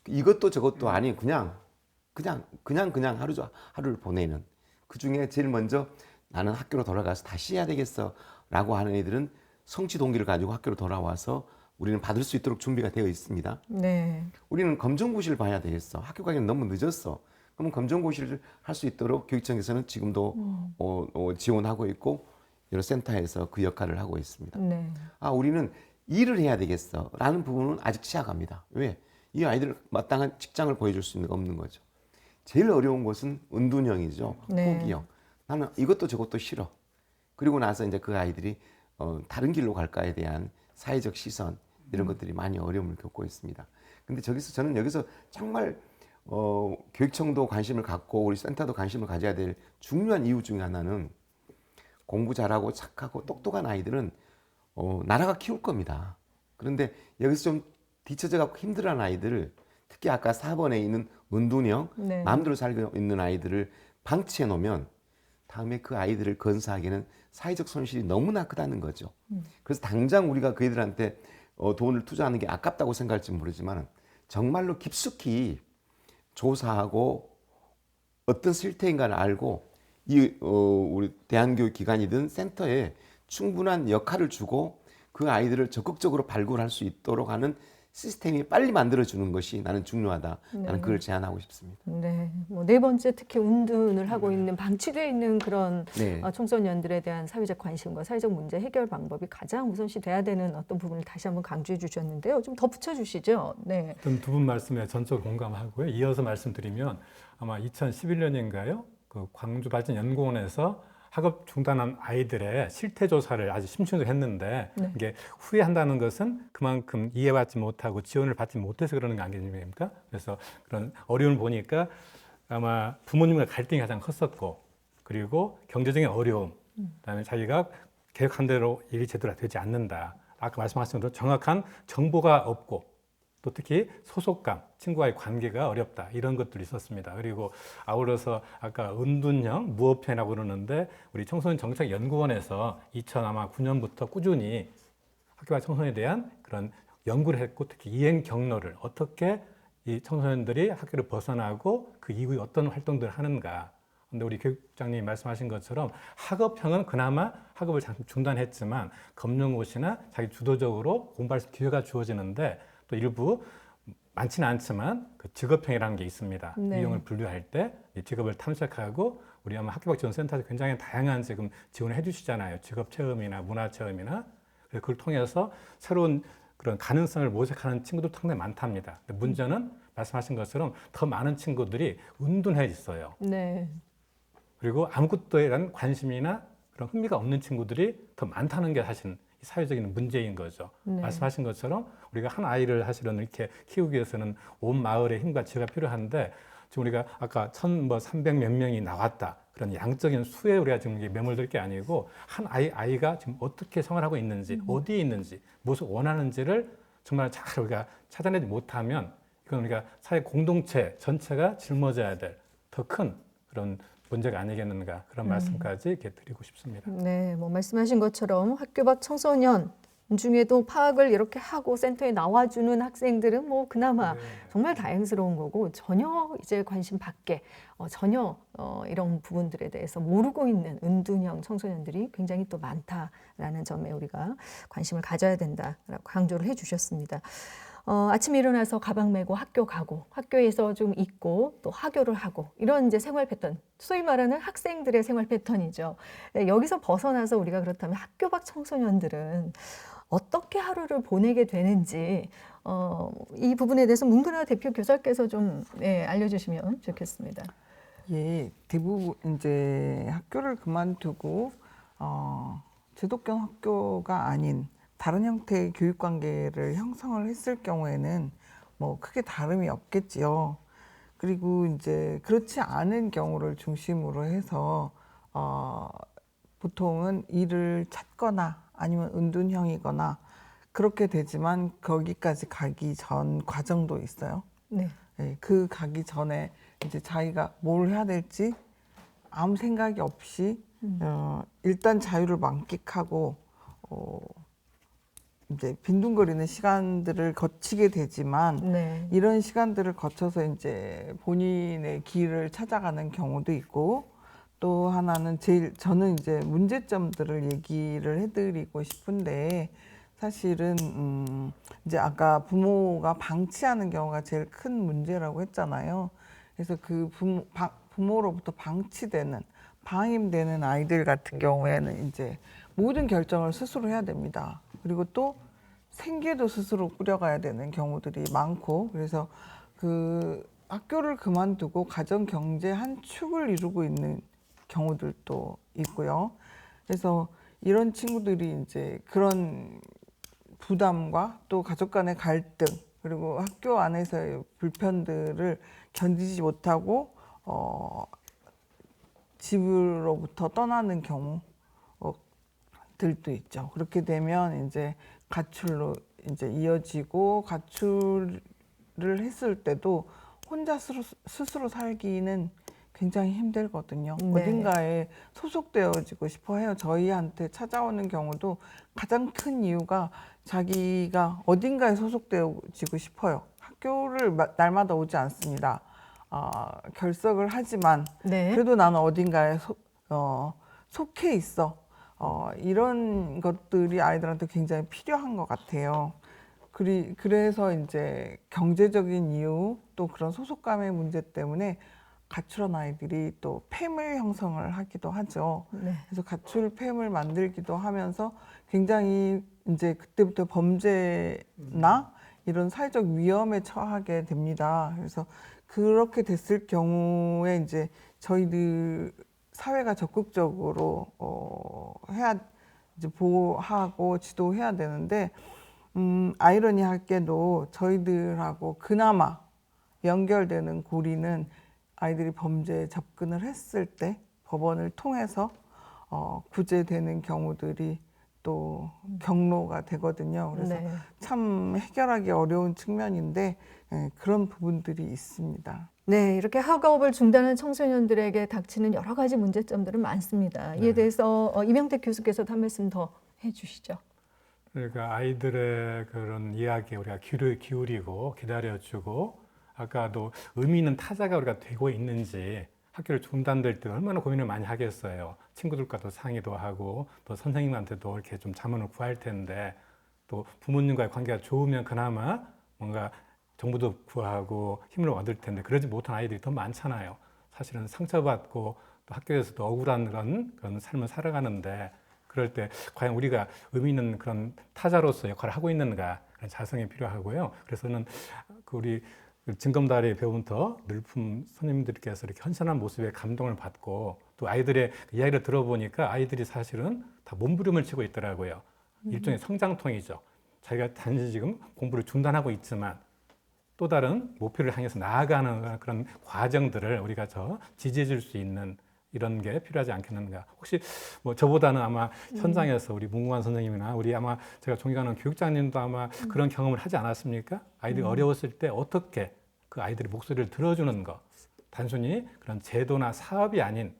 이것도 저것도 아니 그냥 하루를 보내는, 그 중에 제일 먼저 나는 학교로 돌아가서 다시 해야 되겠어 라고 하는 애들은 성취 동기를 가지고 학교로 돌아와서 우리는 받을 수 있도록 준비가 되어 있습니다. 네. 우리는 검정고시를 봐야 되겠어. 학교 가기는 너무 늦었어. 그러면 검정고시를 할 수 있도록 교육청에서는 지금도 지원하고 있고 여러 센터에서 그 역할을 하고 있습니다. 네. 우리는 일을 해야 되겠어 라는 부분은 아직 취약합니다. 왜? 이 아이들 마땅한 직장을 보여줄 수 없는 거죠. 제일 어려운 것은 은둔형이죠. 네. 포기형. 나는 이것도 저것도 싫어. 그리고 나서 이제 그 아이들이 다른 길로 갈까에 대한 사회적 시선 이런 것들이 많이 어려움을 겪고 있습니다. 근데 저는 여기서 정말 교육청도 관심을 갖고 우리 센터도 관심을 가져야 될 중요한 이유 중에 하나는 공부 잘하고 착하고 똑똑한 아이들은 나라가 키울 겁니다. 그런데 여기서 좀 뒤처져 갖고 힘들어하는 아이들을, 특히 아까 4번에 있는 은둔형, 네. 마음대로 살고 있는 아이들을 방치해 놓으면 다음에 그 아이들을 건사하기에는 사회적 손실이 너무나 크다는 거죠. 그래서 당장 우리가 그 애들한테 돈을 투자하는 게 아깝다고 생각할지 모르지만 정말로 깊숙이 조사하고 어떤 실태인가를 알고 우리 대한교육기관이든 센터에 충분한 역할을 주고 그 아이들을 적극적으로 발굴할 수 있도록 하는 시스템이 빨리 만들어주는 것이 나는 중요하다. 나는 그걸 제안하고 싶습니다. 네. 네 번째 특히 운둔을 하고 있는, 방치되어 있는 그런 네. 청소년들에 대한 사회적 관심과 사회적 문제 해결 방법이 가장 우선시 돼야 되는 어떤 부분을 다시 한번 강조해 주셨는데요. 좀 덧붙여 주시죠. 네. 두 분 말씀에 전적으로 공감하고요. 이어서 말씀드리면 아마 2011년인가요? 그 광주발전연구원에서 학업 중단한 아이들의 실태 조사를 아주 심층적으로 했는데, 네. 이게 후회한다는 것은 그만큼 이해받지 못하고 지원을 받지 못해서 그러는 거 아닙니까? 그래서 그런 어려움을 보니까 아마 부모님과 갈등이 가장 컸었고, 그리고 경제적인 어려움, 그다음에 자기가 계획한 대로 일이 제대로 되지 않는다. 아까 말씀하신 대로 정확한 정보가 없고, 또 특히 소속감, 친구와의 관계가 어렵다, 이런 것들이 있었습니다. 그리고 아울러서 아까 은둔형, 무업형이라고 그러는데 우리 청소년 정책연구원에서 2009년부터 꾸준히 학교와 청소년에 대한 그런 연구를 했고 특히 이행 경로를 어떻게 이 청소년들이 학교를 벗어나고 그 이후에 어떤 활동들을 하는가. 근데 우리 교육장님이 말씀하신 것처럼 학업형은 그나마 학업을 잠깐 중단했지만 검정고시나 자기 주도적으로 공부할 수 기회가 주어지는데 또 일부 많지는 않지만 그 직업형이라는 게 있습니다. 네. 유형을 분류할 때 이 직업을 탐색하고 우리 아마 학교밖 지원센터에서 굉장히 다양한 지금 지원을 해주시잖아요. 직업 체험이나 문화 체험이나 그래서 그걸 통해서 새로운 그런 가능성을 모색하는 친구도 상당히 많답니다. 근데 문제는 말씀하신 것처럼 더 많은 친구들이 은둔해 있어요. 네. 그리고 아무것도에 대한 관심이나 그런 흥미가 없는 친구들이 더 많다는 게 사실 사회적인 문제인 거죠. 네. 말씀하신 것처럼 우리가 한 아이를 사실은 이렇게 키우기 위해서는 온 마을의 힘과 지혜가 필요한데 지금 우리가 아까 1,300 몇 명이 나왔다. 그런 양적인 수에 우리가 지금 이게 매몰될 게 아니고 한 아이가 지금 어떻게 생활하고 있는지, 어디에 있는지, 무엇을 원하는지를 정말 잘 우리가 찾아내지 못하면 이건 우리가 사회 공동체 전체가 짊어져야 될 더 큰 그런 문제가 아니겠는가 그런 말씀까지 이렇게 드리고 싶습니다. 네, 뭐 말씀하신 것처럼 학교 밖 청소년 중에도 파악을 이렇게 하고 센터에 나와주는 학생들은 뭐 그나마 정말 다행스러운 거고 전혀 이제 관심 밖에 전혀 이런 부분들에 대해서 모르고 있는 은둔형 청소년들이 굉장히 또 많다라는 점에 우리가 관심을 가져야 된다라고 강조를 해주셨습니다. 아침에 일어나서 가방 메고 학교 가고 학교에서 좀 있고 또 하교를 하고 이런 이제 생활 패턴, 소위 말하는 학생들의 생활 패턴이죠. 네, 여기서 벗어나서 우리가 그렇다면 학교 밖 청소년들은 어떻게 하루를 보내게 되는지 이 부분에 대해서 문근아 대표 교사께서 좀 알려주시면 좋겠습니다. 예, 대부분 이제 학교를 그만두고 제도권 학교가 아닌 다른 형태의 교육 관계를 형성을 했을 경우에는 뭐 크게 다름이 없겠지요. 그리고 이제 그렇지 않은 경우를 중심으로 해서 보통은 일을 찾거나 아니면 은둔형이거나 그렇게 되지만 거기까지 가기 전 과정도 있어요. 네. 네, 그 가기 전에 이제 자기가 뭘 해야 될지 아무 생각이 없이 일단 자유를 만끽하고 이제 빈둥거리는 시간들을 거치게 되지만 네. 이런 시간들을 거쳐서 이제 본인의 길을 찾아가는 경우도 있고 또 하나는 저는 이제 문제점들을 얘기를 해드리고 싶은데 사실은 이제 아까 부모가 방치하는 경우가 제일 큰 문제라고 했잖아요. 그래서 그 부모로부터 방치되는 방임되는 아이들 같은 경우에는 이제 모든 결정을 스스로 해야 됩니다. 그리고 또 생계도 스스로 꾸려가야 되는 경우들이 많고 그래서 그 학교를 그만두고 가정 경제 한 축을 이루고 있는 경우들도 있고요. 그래서 이런 친구들이 이제 그런 부담과 또 가족 간의 갈등 그리고 학교 안에서의 불편들을 견디지 못하고 집으로부터 떠나는 경우들도 있죠. 그렇게 되면 이제 가출로 이제 이어지고 가출을 했을 때도 혼자 스스로 살기는 굉장히 힘들거든요. 네. 어딘가에 소속되어지고 싶어 해요. 저희한테 찾아오는 경우도 가장 큰 이유가 자기가 어딘가에 소속되어지고 싶어요. 학교를 날마다 오지 않습니다. 결석을 하지만 네. 그래도 나는 어딘가에 속해 있어. 이런 것들이 아이들한테 굉장히 필요한 것 같아요. 그래서 이제 경제적인 이유 또 그런 소속감의 문제 때문에 가출한 아이들이 또 폐물 형성을 하기도 하죠. 네. 그래서 가출팸을 만들기도 하면서 굉장히 이제 그때부터 범죄나 이런 사회적 위험에 처하게 됩니다. 그래서 그렇게 됐을 경우에 이제 저희들 사회가 적극적으로 해야 이제 보호하고 지도해야 되는데 아이러니하게도 저희들하고 그나마 연결되는 고리는 아이들이 범죄에 접근을 했을 때 법원을 통해서 구제되는 경우들이 또 경로가 되거든요. 그래서 네. 참 해결하기 어려운 측면인데 그런 부분들이 있습니다. 네, 이렇게 학업을 중단한 청소년들에게 닥치는 여러 가지 문제점들은 많습니다. 이에 네. 대해서 이명택 교수께서도 한 말씀 더 해주시죠. 그러니까 아이들의 그런 이야기에 우리가 귀를 기울이고 기다려주고 아까도 의미 있는 타자가 우리가 되고 있는지 학교를 중단될 때 얼마나 고민을 많이 하겠어요. 친구들과도 상의도 하고 또 선생님한테도 이렇게 좀 자문을 구할 텐데 또 부모님과의 관계가 좋으면 그나마 뭔가 정보도 구하고 힘을 얻을 텐데 그러지 못한 아이들이 더 많잖아요. 사실은 상처받고 또 학교에서도 억울한 그런 삶을 살아가는데 그럴 때 과연 우리가 의미 있는 그런 타자로서 역할을 하고 있는가 그런 자성이 필요하고요. 그래서는 우리 진검다리 배우부터 늘품 선생님들께서 이렇게 헌신한 모습에 감동을 받고 또 아이들의 이야기를 들어보니까 아이들이 사실은 다 몸부림을 치고 있더라고요. 일종의 성장통이죠. 자기가 단지 지금 공부를 중단하고 있지만 또 다른 목표를 향해서 나아가는 그런 과정들을 우리가 지지해 줄 수 있는 이런 게 필요하지 않겠는가. 혹시 뭐 저보다는 아마 현장에서 우리 문구환 선생님이나 우리 아마 제가 존경하는 교육장님도 아마 그런 경험을 하지 않았습니까? 아이들이 어려웠을 때 어떻게 그 아이들의 목소리를 들어주는 거. 단순히 그런 제도나 사업이 아닌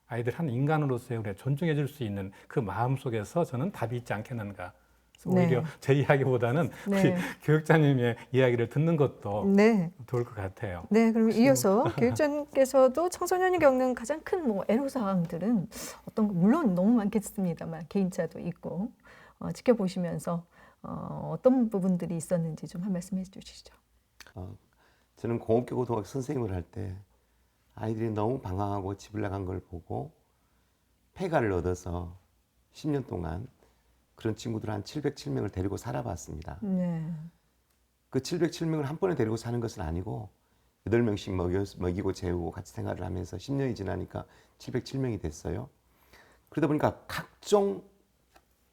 아이들 한 인간으로서의 우리가 존중해 줄 수 있는 그 마음 속에서 저는 답이 있지 않겠는가. 그래서 네. 오히려 제 이야기보다는 네. 우리 교육장님의 이야기를 듣는 것도 네. 좋을 것 같아요. 네, 그럼 이어서 교육장께서도 청소년이 겪는 가장 큰 애로사항들은 어떤 거, 물론 너무 많겠습니다만 개인차도 있고 지켜보시면서 어떤 부분들이 있었는지 좀 한 말씀 해주시죠. 저는 공업교 고등학교 선생님을 할 때 아이들이 너무 방황하고 집을 나간 걸 보고 폐가를 얻어서 10년 동안 그런 친구들 한 707명을 데리고 살아봤습니다. 네. 그 707명을 한 번에 데리고 사는 것은 아니고 8명씩 먹이고 재우고 같이 생활을 하면서 10년이 지나니까 707명이 됐어요. 그러다 보니까 각종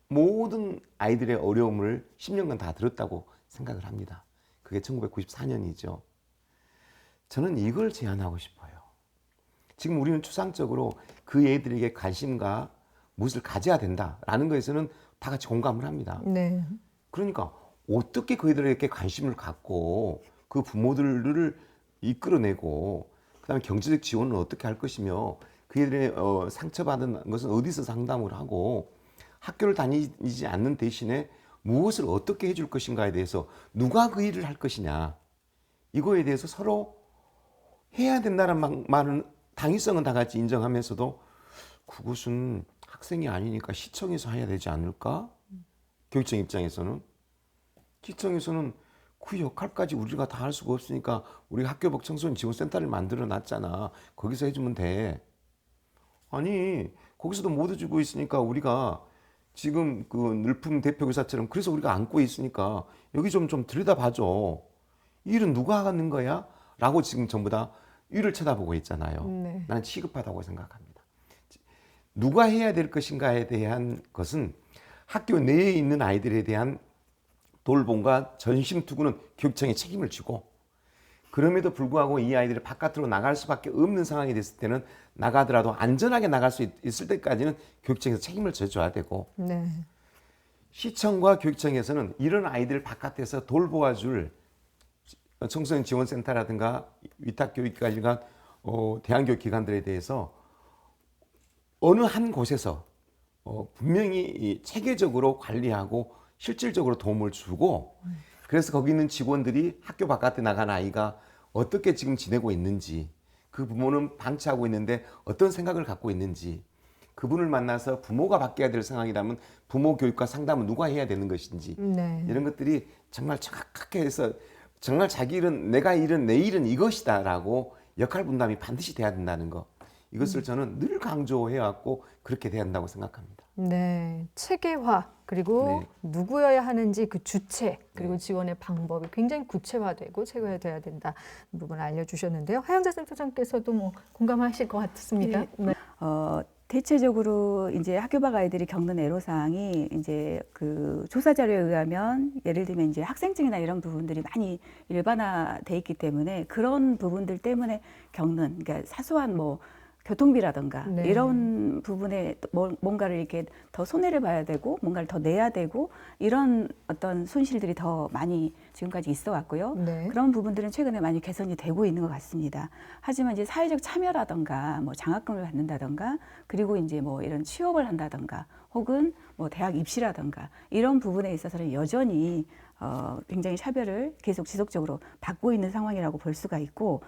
모든 아이들의 어려움을 10년간 다 들었다고 생각을 합니다. 그게 1994년이죠. 저는 이걸 제안하고 싶어요. 지금 우리는 추상적으로 그 애들에게 관심과 무엇을 가져야 된다라는 것에서는 다 같이 공감을 합니다. 네. 그러니까 어떻게 그 애들에게 관심을 갖고 그 부모들을 이끌어내고 그다음에 경제적 지원을 어떻게 할 것이며 그 애들의 상처받은 것은 어디서 상담을 하고 학교를 다니지 않는 대신에 무엇을 어떻게 해줄 것인가에 대해서 누가 그 일을 할 것이냐 이거에 대해서 서로 해야 된다는 말은 당위성은 다 같이 인정하면서도 그것은 학생이 아니니까 시청에서 해야 되지 않을까? 교육청 입장에서는 시청에서는 그 역할까지 우리가 다 할 수가 없으니까 우리 학교복 청소년 지원센터를 만들어 놨잖아. 거기서 해주면 돼. 아니 거기서도 못 해주고 있으니까 우리가 지금 그 늘품 대표교사처럼 그래서 우리가 안고 있으니까 여기 좀 들여다봐줘. 이 일은 누가 하는 거야? 라고 지금 전부 다 위를 쳐다보고 있잖아요. 네. 나는 시급하다고 생각합니다. 누가 해야 될 것인가에 대한 것은 학교 내에 있는 아이들에 대한 돌봄과 전심투구는 교육청이 책임을 지고 그럼에도 불구하고 이 아이들이 바깥으로 나갈 수밖에 없는 상황이 됐을 때는 나가더라도 안전하게 나갈 수 있을 때까지는 교육청에서 책임을 져줘야 되고 네. 시청과 교육청에서는 이런 아이들 바깥에서 돌보아줄 청소년 지원센터라든가 위탁교육기관이나 대안교육기관들에 대해서 어느 한 곳에서 분명히 체계적으로 관리하고 실질적으로 도움을 주고 그래서 거기 있는 직원들이 학교 바깥에 나간 아이가 어떻게 지금 지내고 있는지 그 부모는 방치하고 있는데 어떤 생각을 갖고 있는지 그분을 만나서 부모가 바뀌어야 될 상황이라면 부모 교육과 상담은 누가 해야 되는 것인지 네. 이런 것들이 정말 정확하게 해서 정말 자기 일은 내가 일은 내 일은 이것이다라고 역할 분담이 반드시 돼야 된다는 거 이것을 저는 늘 강조해왔고 그렇게 돼야 한다고 생각합니다. 네, 체계화 그리고 네. 누구여야 하는지 그 주체 그리고 네. 지원의 방법이 굉장히 구체화되고 체계화돼야 된다 이 부분을 알려주셨는데요. 하영자 센터장께서도 뭐 공감하실 것 같습니다. 네. 네. 대체적으로 이제 학교 밖 아이들이 겪는 애로사항이 이제 그 조사 자료에 의하면 예를 들면 이제 학생증이나 이런 부분들이 많이 일반화돼 있기 때문에 그런 부분들 때문에 겪는 그러니까 사소한 뭐 교통비라든가 네. 이런 부분에 뭔가를 이렇게 더 손해를 봐야 되고 뭔가를 더 내야 되고 이런 어떤 손실들이 더 많이 지금까지 있어 왔고요. 네. 그런 부분들은 최근에 많이 개선이 되고 있는 것 같습니다. 하지만 이제 사회적 참여라든가 뭐 장학금을 받는다든가 그리고 이제 뭐 이런 취업을 한다든가 혹은 뭐 대학 입시라든가 이런 부분에 있어서는 여전히 굉장히 차별을 계속 지속적으로 받고 있는 상황이라고 볼 수가 있고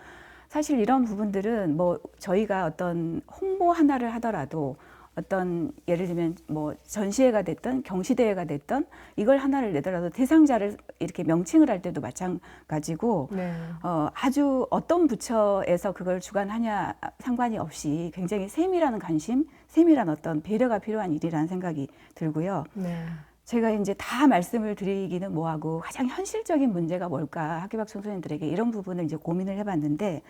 사실 이런 부분들은 뭐 저희가 어떤 홍보 하나를 하더라도 어떤 예를 들면 뭐 전시회가 됐든 경시대회가 됐든 이걸 하나를 내더라도 대상자를 이렇게 명칭을 할 때도 마찬가지고 네. 아주 어떤 부처에서 그걸 주관하냐 상관이 없이 굉장히 세밀한 관심, 세밀한 어떤 배려가 필요한 일이라는 생각이 들고요. 네. 제가 이제 다 말씀을 드리기는 뭐하고 가장 현실적인 문제가 뭘까 학교 밖 청소년들에게 이런 부분을 이제 고민을 해봤는데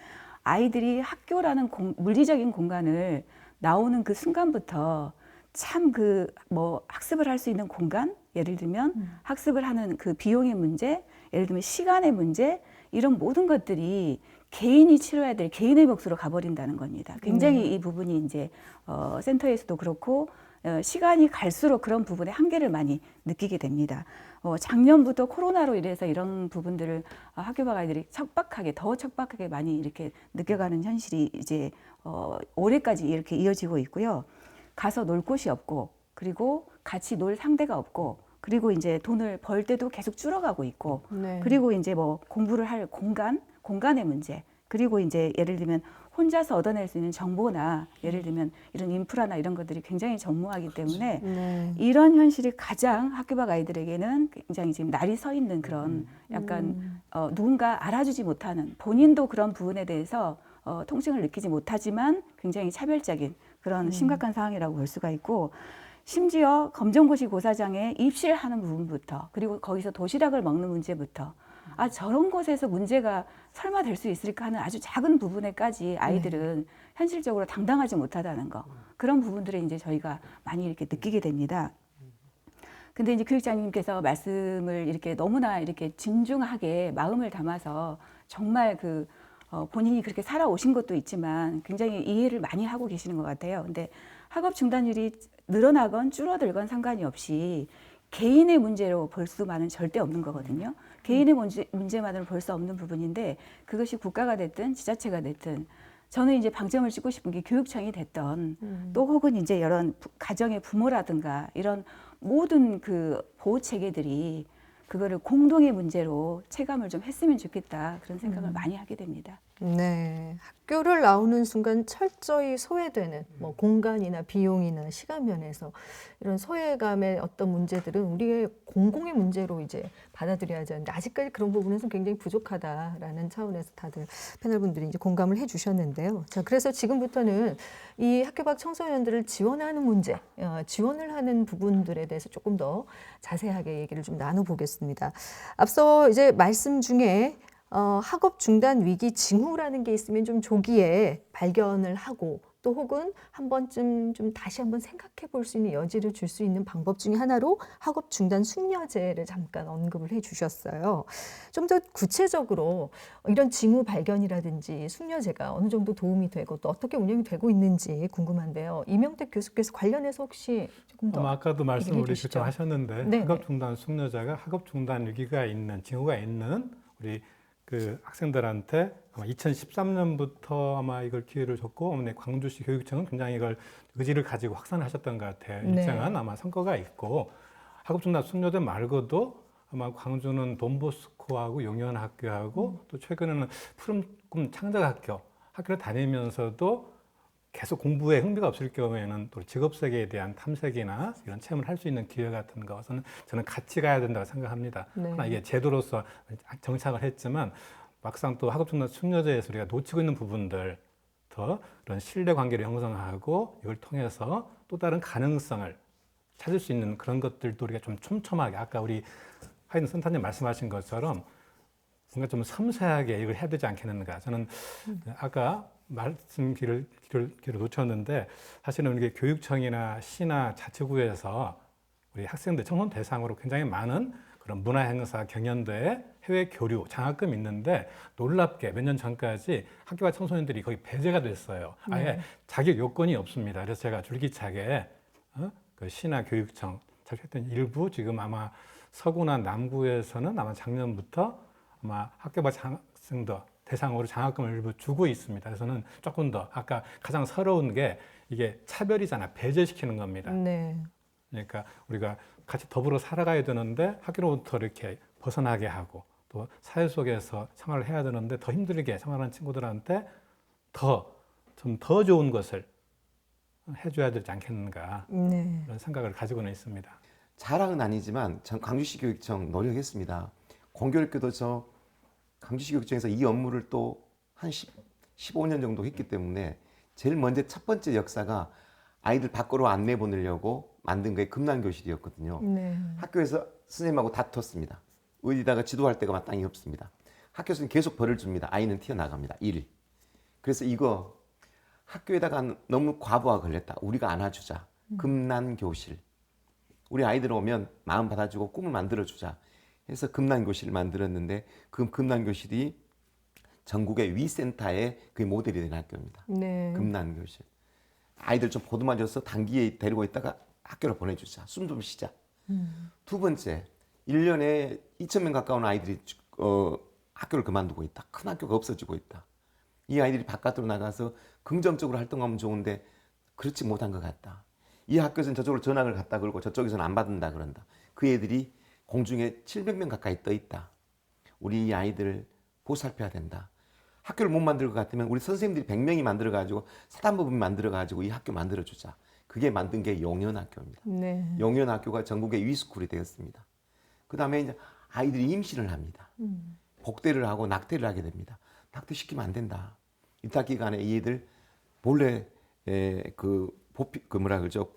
아이들이 학교라는 물리적인 공간을 나오는 그 순간부터 참 그 뭐 학습을 할 수 있는 공간 예를 들면 학습을 하는 그 비용의 문제 예를 들면 시간의 문제 이런 모든 것들이 개인이 치러야 될 개인의 몫으로 가버린다는 겁니다. 굉장히 이 부분이 이제 센터에서도 그렇고 시간이 갈수록 그런 부분의 한계를 많이 느끼게 됩니다. 작년부터 코로나로 인해서 이런 부분들을 학교 밖 아이들이 더 척박하게 많이 이렇게 느껴가는 현실이 이제 올해까지 이렇게 이어지고 있고요. 가서 놀 곳이 없고 그리고 같이 놀 상대가 없고 그리고 이제 돈을 벌 때도 계속 줄어가고 있고 네. 그리고 이제 뭐 공부를 할 공간의 문제 그리고 이제 예를 들면 혼자서 얻어낼 수 있는 정보나 예를 들면 이런 인프라나 이런 것들이 굉장히 전무하기 때문에 네. 이런 현실이 가장 학교 밖 아이들에게는 굉장히 지금 날이 서 있는 그런 약간 누군가 알아주지 못하는 본인도 그런 부분에 대해서 통증을 느끼지 못하지만 굉장히 차별적인 그런 심각한 상황이라고 볼 수가 있고 심지어 검정고시 고사장에 입실하는 부분부터 그리고 거기서 도시락을 먹는 문제부터 저런 곳에서 문제가 설마 될 수 있을까 하는 아주 작은 부분에까지 아이들은 현실적으로 당당하지 못하다는 거 그런 부분들을 이제 저희가 많이 이렇게 느끼게 됩니다. 근데 이제 교육장님께서 말씀을 이렇게 너무나 이렇게 진중하게 마음을 담아서 정말 본인이 그렇게 살아오신 것도 있지만 굉장히 이해를 많이 하고 계시는 것 같아요. 근데 학업 중단율이 늘어나건 줄어들건 상관이 없이 개인의 문제로 볼 수만은 절대 없는 거거든요. 개인의 문제만으로 볼 수 없는 부분인데 그것이 국가가 됐든 지자체가 됐든 저는 이제 방점을 찍고 싶은 게 교육청이 됐던 또 혹은 이제 이런 가정의 부모라든가 이런 모든 그 보호 체계들이 그거를 공동의 문제로 체감을 좀 했으면 좋겠다 그런 생각을 많이 하게 됩니다. 네, 학교를 나오는 순간 철저히 소외되는 뭐 공간이나 비용이나 시간 면에서 이런 소외감의 어떤 문제들은 우리의 공공의 문제로 이제 받아들여야 하는데 아직까지 그런 부분에서 굉장히 부족하다라는 차원에서 다들 패널분들이 이제 공감을 해주셨는데요. 자, 그래서 지금부터는 이 학교 밖 청소년들을 지원하는 문제, 지원을 하는 부분들에 대해서 조금 더 자세하게 얘기를 좀 나눠보겠습니다. 앞서 이제 말씀 중에 학업 중단 위기 징후라는 게 있으면 좀 조기에 발견을 하고 또 혹은 한 번쯤 좀 다시 한번 생각해 볼 수 있는 여지를 줄 수 있는 방법 중에 하나로 학업 중단 숙려제를 잠깐 언급을 해 주셨어요. 좀 더 구체적으로 이런 징후 발견이라든지 숙려제가 어느 정도 도움이 되고 또 어떻게 운영이 되고 있는지 궁금한데요. 이명택 교수께서 관련해서 혹시 조금 더 아까도 말씀 얘기해 우리 주시죠. 교정하셨는데 네네. 학업 중단 숙려자가 학업 중단 위기가 있는 징후가 있는 우리 그 학생들한테 아마 2013년부터 아마 이걸 기회를 줬고 광주시 교육청은 굉장히 이걸 의지를 가지고 확산하셨던 것 같아요. 네. 일정한 아마 성과가 있고 학업 중단 숙려제 말고도 아마 광주는 돈보스코하고 용현학교하고 또 최근에는 푸른꿈 창작학교를 다니면서도 계속 공부에 흥미가 없을 경우에는 또 직업세계에 대한 탐색이나 이런 체험을 할 수 있는 기회 같은 것은 저는 같이 가야 된다고 생각합니다. 네. 그러나 이게 제도로서 정착을 했지만 막상 또 학업중단 숙려제에서 우리가 놓치고 있는 부분들 더 그런 신뢰관계를 형성하고 이걸 통해서 또 다른 가능성을 찾을 수 있는 그런 것들도 우리가 좀 촘촘하게 아까 우리 하이든 센터님 말씀하신 것처럼 뭔가 좀 섬세하게 이걸 해야 되지 않겠는가. 저는 아까 말씀 길을 놓쳤는데 사실은 이게 교육청이나 시나 자치구에서 우리 학생들 청소년 대상으로 굉장히 많은 그런 문화행사 경연대회 해외 교류 장학금이 있는데 놀랍게 몇 년 전까지 학교 밖 청소년들이 거의 배제가 됐어요. 아예 자격 요건이 없습니다. 그래서 제가 줄기차게 그 시나 교육청 자격했던 일부 지금 아마 서구나 남구에서는 아마 작년부터 아마 학교 밖 학생들 대상으로 장학금을 일부 주고 있습니다. 그래서는 조금 더 아까 가장 서러운 게 이게 차별이잖아. 배제시키는 겁니다. 네. 그러니까 우리가 같이 더불어 살아가야 되는데 학교로부터 이렇게 벗어나게 하고 또 사회 속에서 생활을 해야 되는데 더 힘들게 생활하는 친구들한테 좀 더 좋은 것을 해줘야 되지 않겠는가 네. 그런 생각을 가지고는 있습니다. 자랑은 아니지만 전 광주시 교육청 노력했습니다. 공교롭게도 저 광주시 교육청에서 이 업무를 또 한 15년 정도 했기 때문에 제일 먼저 첫 번째 역사가 아이들 밖으로 안내 보내려고 만든 게 금난교실이었거든요. 네. 학교에서 선생님하고 다퉜습니다. 어디다가 지도할 데가 마땅히 없습니다. 학교에서는 계속 벌을 줍니다. 아이는 튀어나갑니다. 1일. 그래서 이거 학교에다가 너무 과부하 걸렸다. 우리가 안아주자. 금난교실. 우리 아이들 오면 마음 받아주고 꿈을 만들어주자 해서 금난교실을 만들었는데 그 금난교실이 전국의 위센터의 그 모델이 된 학교입니다. 네. 금난교실. 아이들 좀 보듬어줘서 단기에 데리고 있다가 학교로 보내주자. 숨 좀 쉬자. 두 번째, 1년에 2,000명 가까운 아이들이 학교를 그만두고 있다. 큰 학교가 없어지고 있다. 이 아이들이 바깥으로 나가서 긍정적으로 활동하면 좋은데 그렇지 못한 것 같다. 이 학교에서는 저쪽으로 전학을 갔다 그러고 저쪽에서는 안 받는다 그런다. 그 애들이 공중에 700명 가까이 떠 있다. 우리 이 아이들을 보살펴야 된다. 학교를 못 만들 것 같으면 우리 선생님들이 100명이 만들어가지고 사단법인 만들어가지고 이 학교 만들어주자. 그게 만든 게 용현학교입니다. 네. 용현학교가 전국의 위스쿨이 되었습니다. 그 다음에 이제 아이들이 임신을 합니다. 복대를 하고 낙태를 하게 됩니다. 낙태시키면 안 된다. 입학 기간에 이 애들 몰래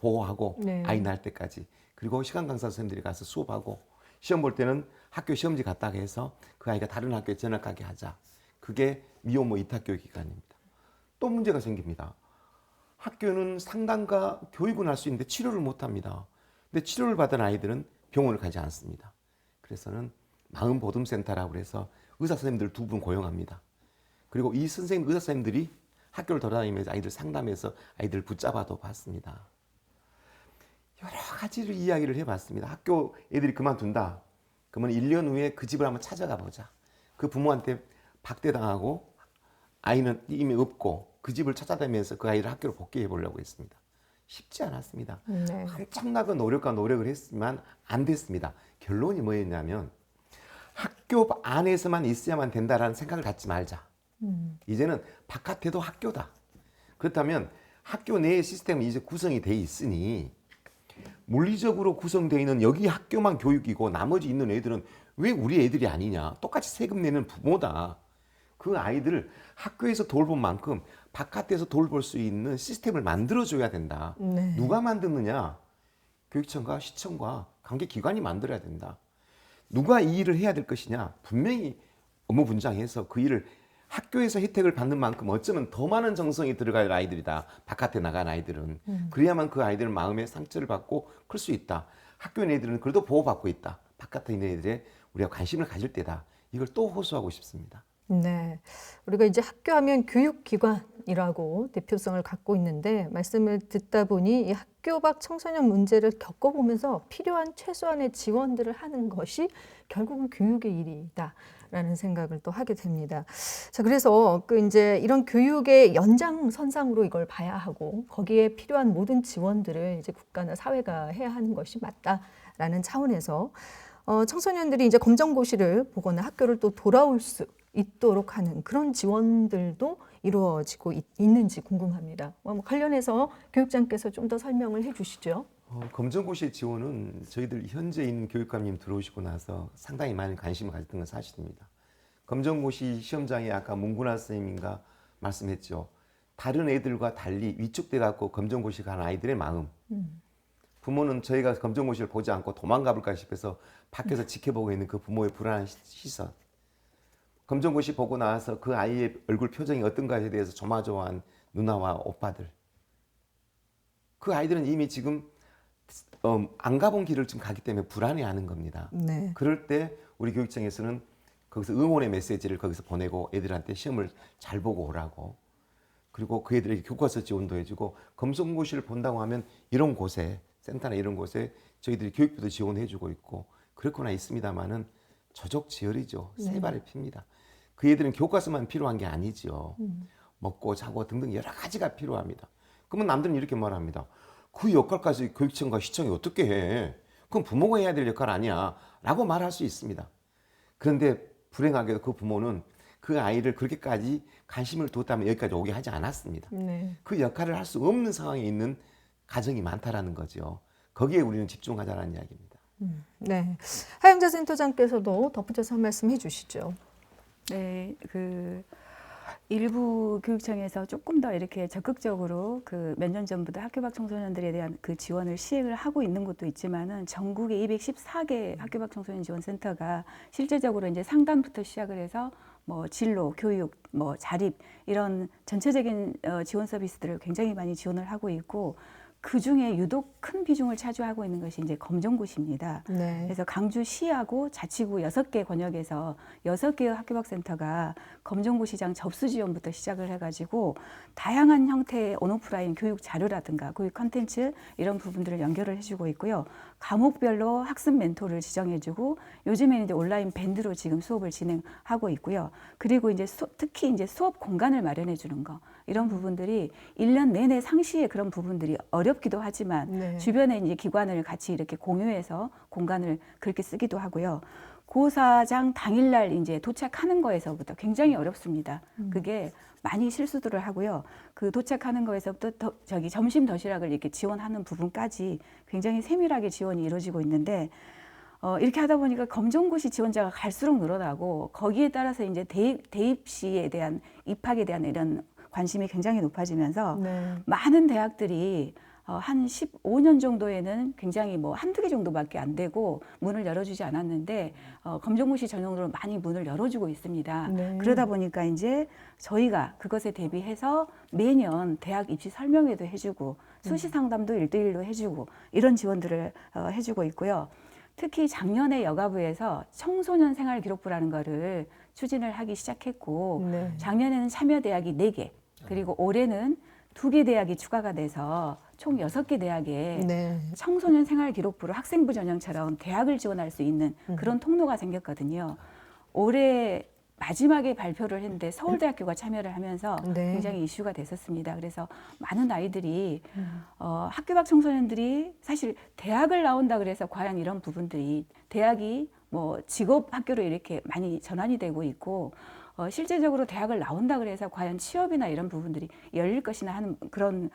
보호하고 네. 아이 낳을 때까지. 그리고 시간 강사 선생님들이 가서 수업하고 시험 볼 때는 학교 시험지 갔다가 해서 그 아이가 다른 학교에 전학가게 하자. 그게 미혼모 이탁교육 기간입니다. 또 문제가 생깁니다. 학교는 상담과 교육은 할 수 있는데 치료를 못 합니다. 근데 치료를 받은 아이들은 병원을 가지 않습니다. 그래서는 마음보듬센터라고 해서 의사 선생님들 2분 고용합니다. 그리고 이 의사 선생님들이 학교를 돌아다니면서 아이들 상담해서 아이들 붙잡아도 봤습니다. 여러 가지로 이야기를 해봤습니다. 학교 애들이 그만둔다. 그러면 1년 후에 그 집을 한번 찾아가 보자. 그 부모한테 박대당하고 아이는 이미 없고 그 집을 찾아다니면서 그 아이를 학교로 복귀해 보려고 했습니다. 쉽지 않았습니다. 네. 한참나그 노력을 했지만 안 됐습니다. 결론이 뭐였냐면 학교 안에서만 있어야만 된다라는 생각을 갖지 말자. 이제는 바깥에도 학교다. 그렇다면 학교 내의 시스템은 이제 구성이 돼 있으니 물리적으로 구성되어 있는 여기 학교만 교육이고 나머지 있는 애들은 왜 우리 애들이 아니냐. 똑같이 세금 내는 부모다. 그 아이들을 학교에서 돌볼 만큼 바깥에서 돌볼 수 있는 시스템을 만들어줘야 된다. 네. 누가 만드느냐? 교육청과 시청과 관계기관이 만들어야 된다. 누가 이 일을 해야 될 것이냐? 분명히 업무 분장해서 그 일을 학교에서 혜택을 받는 만큼 어쩌면 더 많은 정성이 들어갈 아이들이다. 바깥에 나간 아이들은. 그래야만 그 아이들 마음에 상처를 받고 클 수 있다. 학교 애들은 그래도 보호받고 있다. 바깥에 있는 애들에 우리가 관심을 가질 때다. 이걸 또 호소하고 싶습니다. 네. 우리가 이제 학교 하면 교육기관이라고 대표성을 갖고 있는데 말씀을 듣다 보니 이 학교 밖 청소년 문제를 겪어보면서 필요한 최소한의 지원들을 하는 것이 결국은 교육의 일이다라는 생각을 또 하게 됩니다. 자, 그래서 이제 이런 교육의 연장선상으로 이걸 봐야 하고 거기에 필요한 모든 지원들을 이제 국가나 사회가 해야 하는 것이 맞다라는 차원에서 청소년들이 이제 검정고시를 보거나 학교를 또 돌아올 수 있도록 하는 그런 지원들도 이루어지고 있는지 궁금합니다. 관련해서 교육장께서 좀 더 설명을 해주시죠. 검정고시 지원은 저희들 현재 있는 교육감님 들어오시고 나서 상당히 많은 관심을 가졌던 건 사실입니다. 검정고시 시험장에 아까 문구나 선생님인가 말씀했죠. 다른 애들과 달리 위축돼 갖고 검정고시 간 아이들의 마음. 부모는 저희가 검정고시를 보지 않고 도망가 볼까 싶어서 밖에서 지켜보고 있는 그 부모의 불안한 시선. 검정고시 보고 나와서 그 아이의 얼굴 표정이 어떤가에 대해서 조마조마한 누나와 오빠들. 그 아이들은 이미 지금 안 가본 길을 지금 가기 때문에 불안해하는 겁니다. 네. 그럴 때 우리 교육청에서는 거기서 응원의 메시지를 거기서 보내고 애들한테 시험을 잘 보고 오라고, 그리고 그 애들에게 교과서 지원도 해주고, 검정고시를 본다고 하면 이런 곳에, 센터나 이런 곳에 저희들이 교육비도 지원해주고 있고 그렇거나 있습니다만은 저적지열이죠. 세 발을 핍니다. 그 애들은 교과서만 필요한 게 아니죠. 먹고 자고 등등 여러 가지가 필요합니다. 그러면 남들은 이렇게 말합니다. 그 역할까지 교육청과 시청이 어떻게 해? 그건 부모가 해야 될 역할 아니야 라고 말할 수 있습니다. 그런데 불행하게도 그 부모는 그 아이를 그렇게까지 관심을 뒀다면 여기까지 오게 하지 않았습니다. 네. 그 역할을 할 수 없는 상황에 있는 가정이 많다라는 거죠. 거기에 우리는 집중하자라는 이야기입니다. 네. 하영자 센터장께서도 덧붙여서 한 말씀 해주시죠. 네, 일부 교육청에서 조금 더 이렇게 적극적으로 몇 년 전부터 학교 밖 청소년들에 대한 그 지원을 시행을 하고 있는 곳도 있지만은 전국에 214개 학교 밖 청소년 지원 센터가 실제적으로 이제 상담부터 시작을 해서 뭐 진로, 교육, 뭐 자립 이런 전체적인 지원 서비스들을 굉장히 많이 지원을 하고 있고, 그 중에 유독 큰 비중을 차지하고 있는 것이 이제 검정고시입니다. 네. 그래서 강주시하고 자치구 6개 권역에서 6개의 학교박센터가 검정고시장 접수 지원부터 시작을 해가지고 다양한 형태의 온오프라인 교육 자료라든가 교육 컨텐츠 이런 부분들을 연결을 해주고 있고요. 과목별로 학습 멘토를 지정해주고 요즘에는 이제 온라인 밴드로 지금 수업을 진행하고 있고요. 그리고 이제 특히 이제 수업 공간을 마련해 주는 거, 이런 부분들이 1년 내내 상시에 그런 부분들이 어렵기도 하지만 네. 주변에 이제 기관을 같이 이렇게 공유해서 공간을 그렇게 쓰기도 하고요. 고사장 당일날 이제 도착하는 거에서부터 굉장히 어렵습니다. 그게 많이 실수들을 하고요. 그 도착하는 거에서부터 점심 도시락을 이렇게 지원하는 부분까지 굉장히 세밀하게 지원이 이루어지고 있는데, 이렇게 하다 보니까 검정고시 지원자가 갈수록 늘어나고 거기에 따라서 이제 대입 시에 대한 입학에 대한 이런 관심이 굉장히 높아지면서 네. 많은 대학들이 한 15년 정도에는 굉장히 뭐 한두 개 정도밖에 안 되고 문을 열어주지 않았는데 검정고시 전용으로 많이 문을 열어주고 있습니다. 네. 그러다 보니까 이제 저희가 그것에 대비해서 매년 대학 입시 설명회도 해주고 수시 상담도 1:1로 해주고 이런 지원들을 해주고 있고요. 특히 작년에 여가부에서 청소년 생활 기록부라는 거를 추진을 하기 시작했고, 네. 작년에는 참여 대학이 4개, 그리고 올해는 2개 대학이 추가가 돼서 총 6개 대학에 네. 청소년 생활 기록부를 학생부 전형처럼 대학을 지원할 수 있는 그런 통로가 생겼거든요. 올해 마지막에 발표를 했는데 서울대학교가 참여를 하면서 네. 굉장히 이슈가 됐었습니다. 그래서 많은 아이들이 학교 밖 청소년들이 사실 대학을 나온다 그래서 과연 이런 부분들이 대학이 뭐 직업 학교로 이렇게 많이 전환이 되고 있고, 실제적으로 대학을 나온다 그래서 과연 취업이나 이런 부분들이 열릴 것이나 하는 그런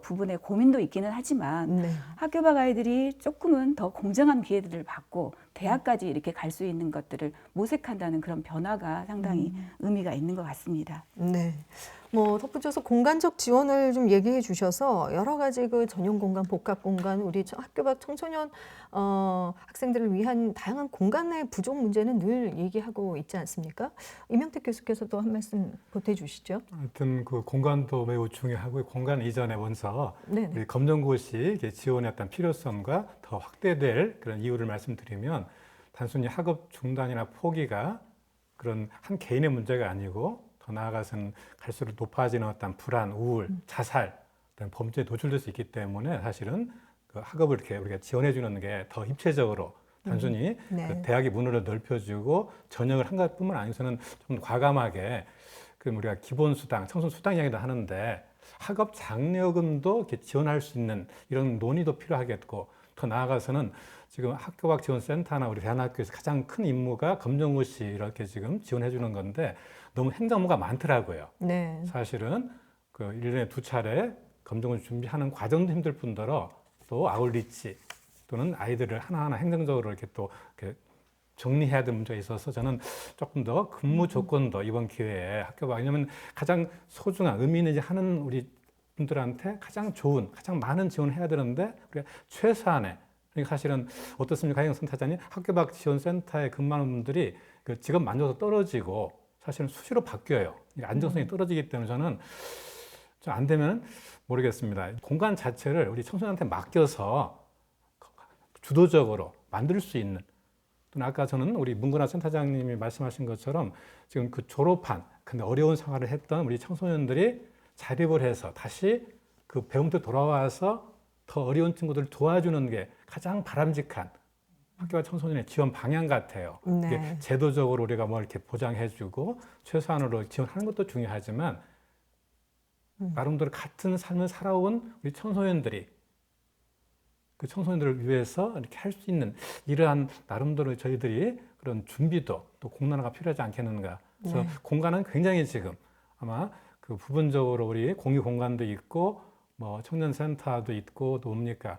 부분에 고민도 있기는 하지만 네. 학교 밖 아이들이 조금은 더 공정한 기회들을 받고 대학까지 이렇게 갈 수 있는 것들을 모색한다는 그런 변화가 상당히 의미가 있는 것 같습니다. 네. 뭐 덧붙여서 공간적 지원을 좀 얘기해 주셔서 여러 가지 그 전용 공간, 복합 공간, 우리 학교 밖 청소년 학생들을 위한 다양한 공간의 부족 문제는 늘 얘기하고 있지 않습니까? 임영택 교수께서도 한 말씀 보태 주시죠. 하여튼 그 공간도 매우 중요하고, 공간 이전에 먼저 네. 우리 검정고시 지원의 어떤 필요성과 더 확대될 그런 이유를 말씀드리면, 단순히 학업 중단이나 포기가 그런 한 개인의 문제가 아니고 더 나아가서는 갈수록 높아지는 어떤 불안, 우울, 자살, 어떤 범죄에 노출될 수 있기 때문에 사실은 그 학업을 이렇게 우리가 지원해 주는 게 더 입체적으로, 단순히 네. 그 대학의 문을 넓혀주고 전형을 한 것뿐만 아니고서는 좀 과감하게 그 우리가 기본 수당, 청소년 수당 이야기도 하는데 학업 장려금도 이렇게 지원할 수 있는 이런 논의도 필요하겠고, 더 나아가서는 지금 학교 밖 지원 센터나 우리 대안학교에서 가장 큰 임무가 검정고시 이렇게 지금 지원해 주는 건데 너무 행정무가 많더라고요. 네. 사실은 그 1년에 2차례 검정고시 준비하는 과정도 힘들 뿐더러 또 아웃리치 또는 아이들을 하나하나 행정적으로 이렇게 또 이렇게 정리해야 될 문제가 있어서 저는 조금 더 근무 조건도 이번 기회에 학교 밖, 왜냐하면 가장 소중한 의미 있는 하는 우리 분들한테 가장 좋은, 가장 많은 지원을 해야 되는데 우리가 최소한의, 그러니까 사실은 어떻습니까, 하영 센터장님? 학교 밖 지원센터에 근무하는 분들이 그 직업 만족도 떨어지고 사실은 수시로 바뀌어요. 안정성이 떨어지기 때문에 저는 좀 안 되면 모르겠습니다. 공간 자체를 우리 청소년한테 맡겨서 주도적으로 만들 수 있는, 또는 아까 저는 우리 문근화 센터장님이 말씀하신 것처럼 지금 그 졸업한 근데 어려운 생활을 했던 우리 청소년들이 자립을 해서 다시 그 배움터 돌아와서 더 어려운 친구들을 도와주는 게 가장 바람직한 학교와 청소년의 지원 방향 같아요. 네. 이게 제도적으로 우리가 뭐 이렇게 보장해주고 최소한으로 지원하는 것도 중요하지만 나름대로 같은 삶을 살아온 우리 청소년들이 그 청소년들을 위해서 이렇게 할 수 있는 이러한 나름대로 저희들이 그런 준비도 또 공론화가 필요하지 않겠는가. 그래서 네. 공간은 굉장히 지금 아마 그 부분적으로 우리 공유 공간도 있고 뭐 청년센터도 있고 또 뭡니까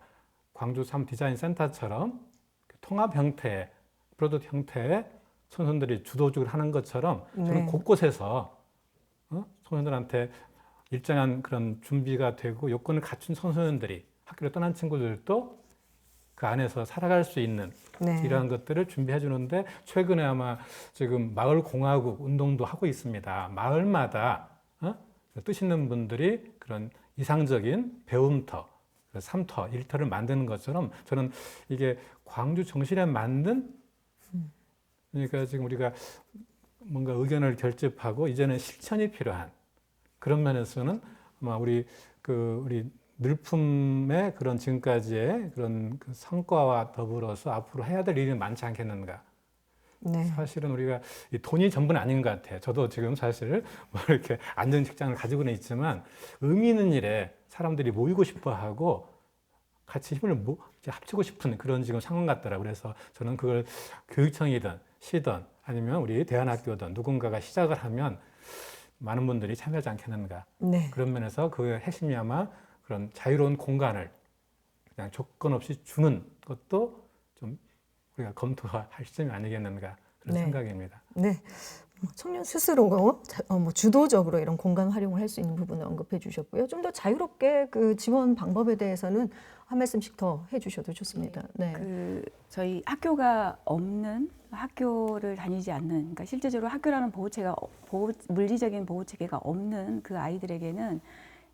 광주 3 디자인 센터처럼 통합 형태의 프로젝트 형태의 청소년들이 주도적으로 하는 것처럼 저는 네. 곳곳에서 청소년들한테 일정한 그런 준비가 되고 요건을 갖춘 청소년들이 학교를 떠난 친구들도 그 안에서 살아갈 수 있는 네. 이러한 것들을 준비해 주는데 최근에 아마 지금 마을공화국 운동도 하고 있습니다. 마을마다 뜻 있는 분들이 그런 이상적인 배움터, 삼터, 일터를 만드는 것처럼 저는 이게 광주 정신에 맞는 그러니까 지금 우리가 뭔가 의견을 결집하고 이제는 실천이 필요한 그런 면에서는 아마 우리 늘품의 그런 지금까지의 그런 그 성과와 더불어서 앞으로 해야 될 일이 많지 않겠는가. 네. 사실은 우리가 이 돈이 전부는 아닌 것 같아요. 저도 지금 사실 뭐 이렇게 안정 직장을 가지고는 있지만 의미 있는 일에 사람들이 모이고 싶어하고 같이 힘을 이제 합치고 싶은 그런 지금 상황 같더라고요. 그래서 저는 그걸 교육청이든 시든 아니면 우리 대안학교든 누군가가 시작을 하면 많은 분들이 참여하지 않겠는가. 네. 그런 면에서 그 핵심이 아마 그런 자유로운 공간을 그냥 조건 없이 주는 것도 좀 우리가 검토할 시점이 아니겠는가 그런 네. 생각입니다. 네. 청년 스스로 뭐 주도적으로 이런 공간 활용을 할 수 있는 부분을 언급해 주셨고요. 좀 더 자유롭게 그 지원 방법에 대해서는 한 말씀씩 더 해주셔도 좋습니다. 네. 그 저희 학교가 없는 학교를 다니지 않는 그러니까 실제적으로 학교라는 물리적인 보호 체계가 없는 그 아이들에게는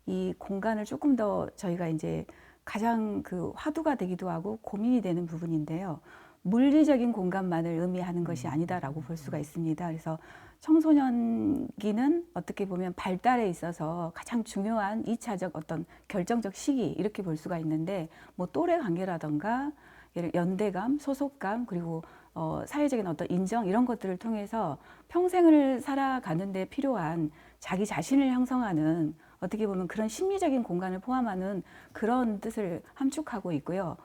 이 공간을 조금 더 저희가 이제 가장 그 화두가 되기도 하고 고민이 되는 부분인데요. 물리적인 공간만을 의미하는 것이 아니다라고 볼 수가 있습니다. 그래서 청소년기는 어떻게 보면 발달에 있어서 가장 중요한 2차적 어떤 결정적 시기 이렇게 볼 수가 있는데 뭐 또래 관계라던가 연대감, 소속감 그리고 사회적인 어떤 인정 이런 것들을 통해서 평생을 살아가는 데 필요한 자기 자신을 형성하는 어떻게 보면 그런 심리적인 공간을 포함하는 그런 뜻을 함축하고 있고요.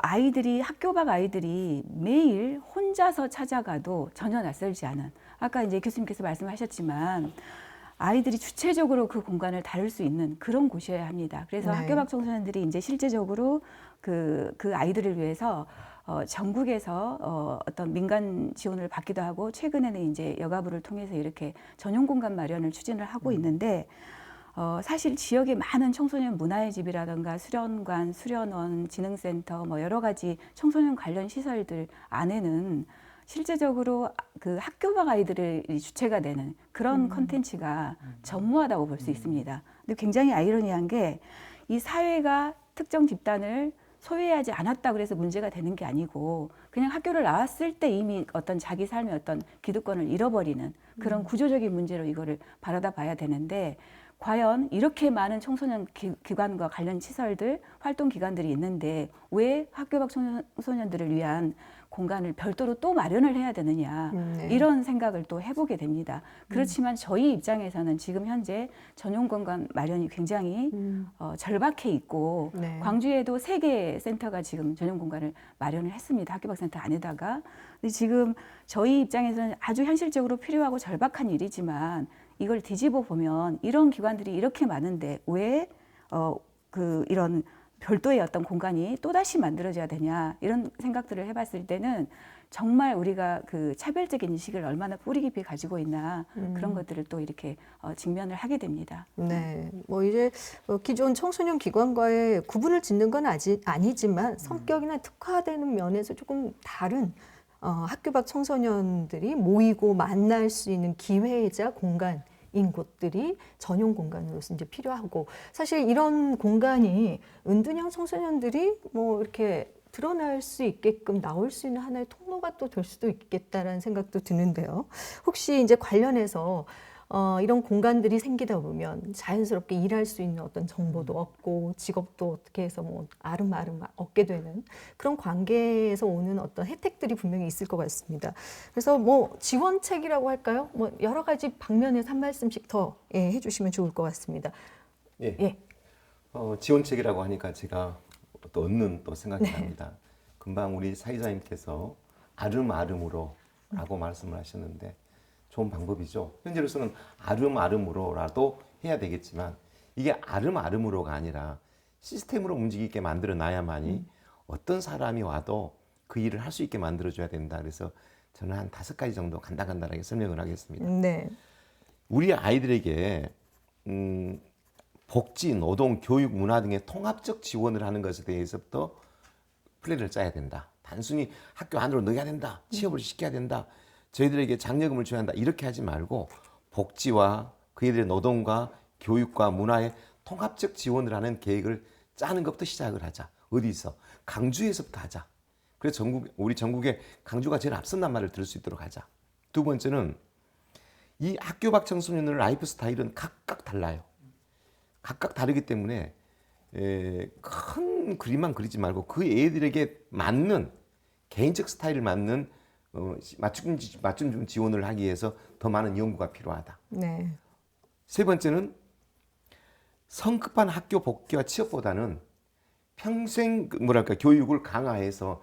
아이들이 학교 밖 아이들이 매일 혼자서 찾아가도 전혀 낯설지 않은 아까 이제 교수님께서 말씀하셨지만 아이들이 주체적으로 그 공간을 다룰 수 있는 그런 곳이어야 합니다. 그래서 네. 학교 밖 청소년들이 이제 실제적으로 그 아이들을 위해서 전국에서 어떤 민간 지원을 받기도 하고 최근에는 이제 여가부를 통해서 이렇게 전용 공간 마련을 추진을 하고 있는데 사실 지역에 많은 청소년 문화의 집이라든가 수련관, 수련원, 지능센터 뭐 여러 가지 청소년 관련 시설들 안에는 실제적으로 그 학교 밖 아이들의 주체가 되는 그런 컨텐츠가 전무하다고 볼 수 있습니다. 근데 굉장히 아이러니한 게 이 사회가 특정 집단을 소외하지 않았다 그래서 문제가 되는 게 아니고 그냥 학교를 나왔을 때 이미 어떤 자기 삶의 어떤 기득권을 잃어버리는 그런 구조적인 문제로 이거를 바라다 봐야 되는데 과연 이렇게 많은 청소년 기관과 관련 시설들, 활동 기관들이 있는데 왜 학교 밖 청소년들을 위한 공간을 별도로 또 마련을 해야 되느냐 네. 이런 생각을 또 해보게 됩니다. 그렇지만 저희 입장에서는 지금 현재 전용 공간 마련이 굉장히 절박해 있고 네. 광주에도 3개 센터가 지금 전용 공간을 마련을 했습니다. 학교 밖 센터 안에다가. 근데 지금 저희 입장에서는 아주 현실적으로 필요하고 절박한 일이지만 이걸 뒤집어 보면 이런 기관들이 이렇게 많은데 왜 이런 별도의 어떤 공간이 또다시 만들어져야 되냐 이런 생각들을 해봤을 때는 정말 우리가 그 차별적인 인식을 얼마나 뿌리 깊이 가지고 있나 그런 것들을 또 이렇게 직면을 하게 됩니다. 네, 뭐 이제 기존 청소년 기관과의 구분을 짓는 건 아니지만 성격이나 특화되는 면에서 조금 다른 학교 밖 청소년들이 모이고 만날 수 있는 기회이자 공간인 곳들이 전용 공간으로서 이제 필요하고 사실 이런 공간이 은둔형 청소년들이 뭐 이렇게 드러날 수 있게끔 나올 수 있는 하나의 통로가 또 될 수도 있겠다라는 생각도 드는데요. 혹시 이제 관련해서 이런 공간들이 생기다 보면 자연스럽게 일할 수 있는 어떤 정보도 얻고 직업도 어떻게 해서 뭐 아름아름 얻게 되는 그런 관계에서 오는 어떤 혜택들이 분명히 있을 것 같습니다. 그래서 뭐 지원책이라고 할까요? 뭐 여러 가지 방면에서 한 말씀씩 더 해주시면 좋을 것 같습니다. 예. 예. 지원책이라고 하니까 제가 또 얻는 또 생각이 납니다. 금방 우리 사회자님께서 아름아름으로라고 말씀을 하셨는데 좋은 방법이죠. 현재로서는 아름아름으로라도 해야 되겠지만 이게 아름아름으로가 아니라 시스템으로 움직이게 만들어 놔야만이 어떤 사람이 와도 그 일을 할 수 있게 만들어줘야 된다. 그래서 저는 한 5가지 정도 간단하게 설명을 하겠습니다. 네. 우리 아이들에게 복지, 노동, 교육, 문화 등의 통합적 지원을 하는 것에 대해서부터 플랜을 짜야 된다. 단순히 학교 안으로 넣어야 된다. 취업을 시켜야 된다. 저희들에게 장려금을 줘야 한다. 이렇게 하지 말고 복지와 그들의 노동과 교육과 문화의 통합적 지원을 하는 계획을 짜는 것부터 시작을 하자. 어디서? 강주에서부터 하자. 그래서 우리 전국에 강주가 제일 앞선단 말을 들을 수 있도록 하자. 두 번째는 이 학교 밖 청소년들 라이프 스타일은 각각 달라요. 각각 다르기 때문에 큰 그림만 그리지 말고 그 애들에게 맞는 개인적 스타일을 맞는 맞춤 지원을 하기 위해서 더 많은 연구가 필요하다. 네. 세 번째는 성급한 학교 복귀와 취업보다는 평생 교육을 강화해서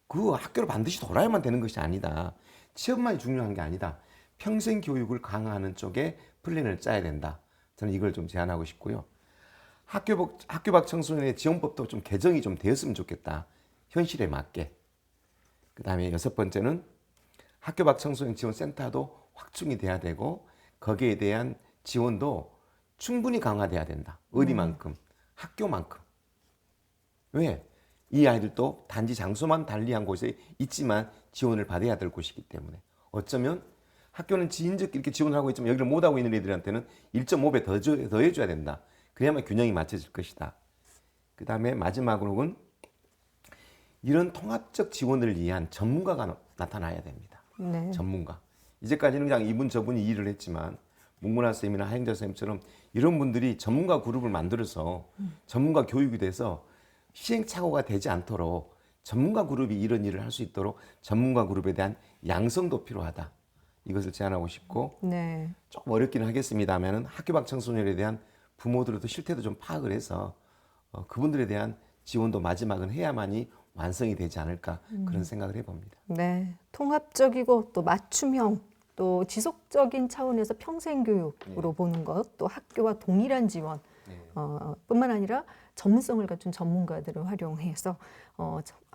그 학교를 반드시 돌아야만 되는 것이 아니다. 취업만이 중요한 게 아니다. 평생 교육을 강화하는 쪽에 플랜을 짜야 된다. 저는 이걸 좀 제안하고 싶고요. 학교 밖 청소년의 지원법도 좀 개정이 좀 되었으면 좋겠다. 현실에 맞게. 그 다음에 6번째는 학교 밖 청소년 지원 센터도 확충이 돼야 되고 거기에 대한 지원도 충분히 강화돼야 된다. 어디만큼? 학교만큼. 왜? 이 아이들도 단지 장소만 달리한 곳에 있지만 지원을 받아야 될 곳이기 때문에 어쩌면 학교는 지인적 이렇게 지원을 하고 있지만 여기를 못하고 있는 애들한테는 1.5배 더 해줘야 된다. 그래야만 균형이 맞춰질 것이다. 그 다음에 마지막으로는 이런 통합적 지원을 위한 전문가가 나타나야 됩니다. 네. 전문가. 이제까지는 그냥 이분 저분이 일을 했지만 문문화 쌤이나 하영자 쌤처럼 이런 분들이 전문가 그룹을 만들어서 전문가 교육이 돼서 시행착오가 되지 않도록 전문가 그룹이 이런 일을 할 수 있도록 전문가 그룹에 대한 양성도 필요하다. 이것을 제안하고 싶고 네. 조금 어렵기는 하겠습니다만 학교 밖 청소년에 대한 부모들도 실태도 좀 파악을 해서 그분들에 대한 지원도 마지막은 해야만이 완성이 되지 않을까 그런 생각을 해봅니다. 네. 통합적이고 또 맞춤형 또 지속적인 차원에서 평생 교육으로 보는 것, 또 학교와 동일한 지원 뿐만 아니라 전문성을 갖춘 전문가들을 활용해서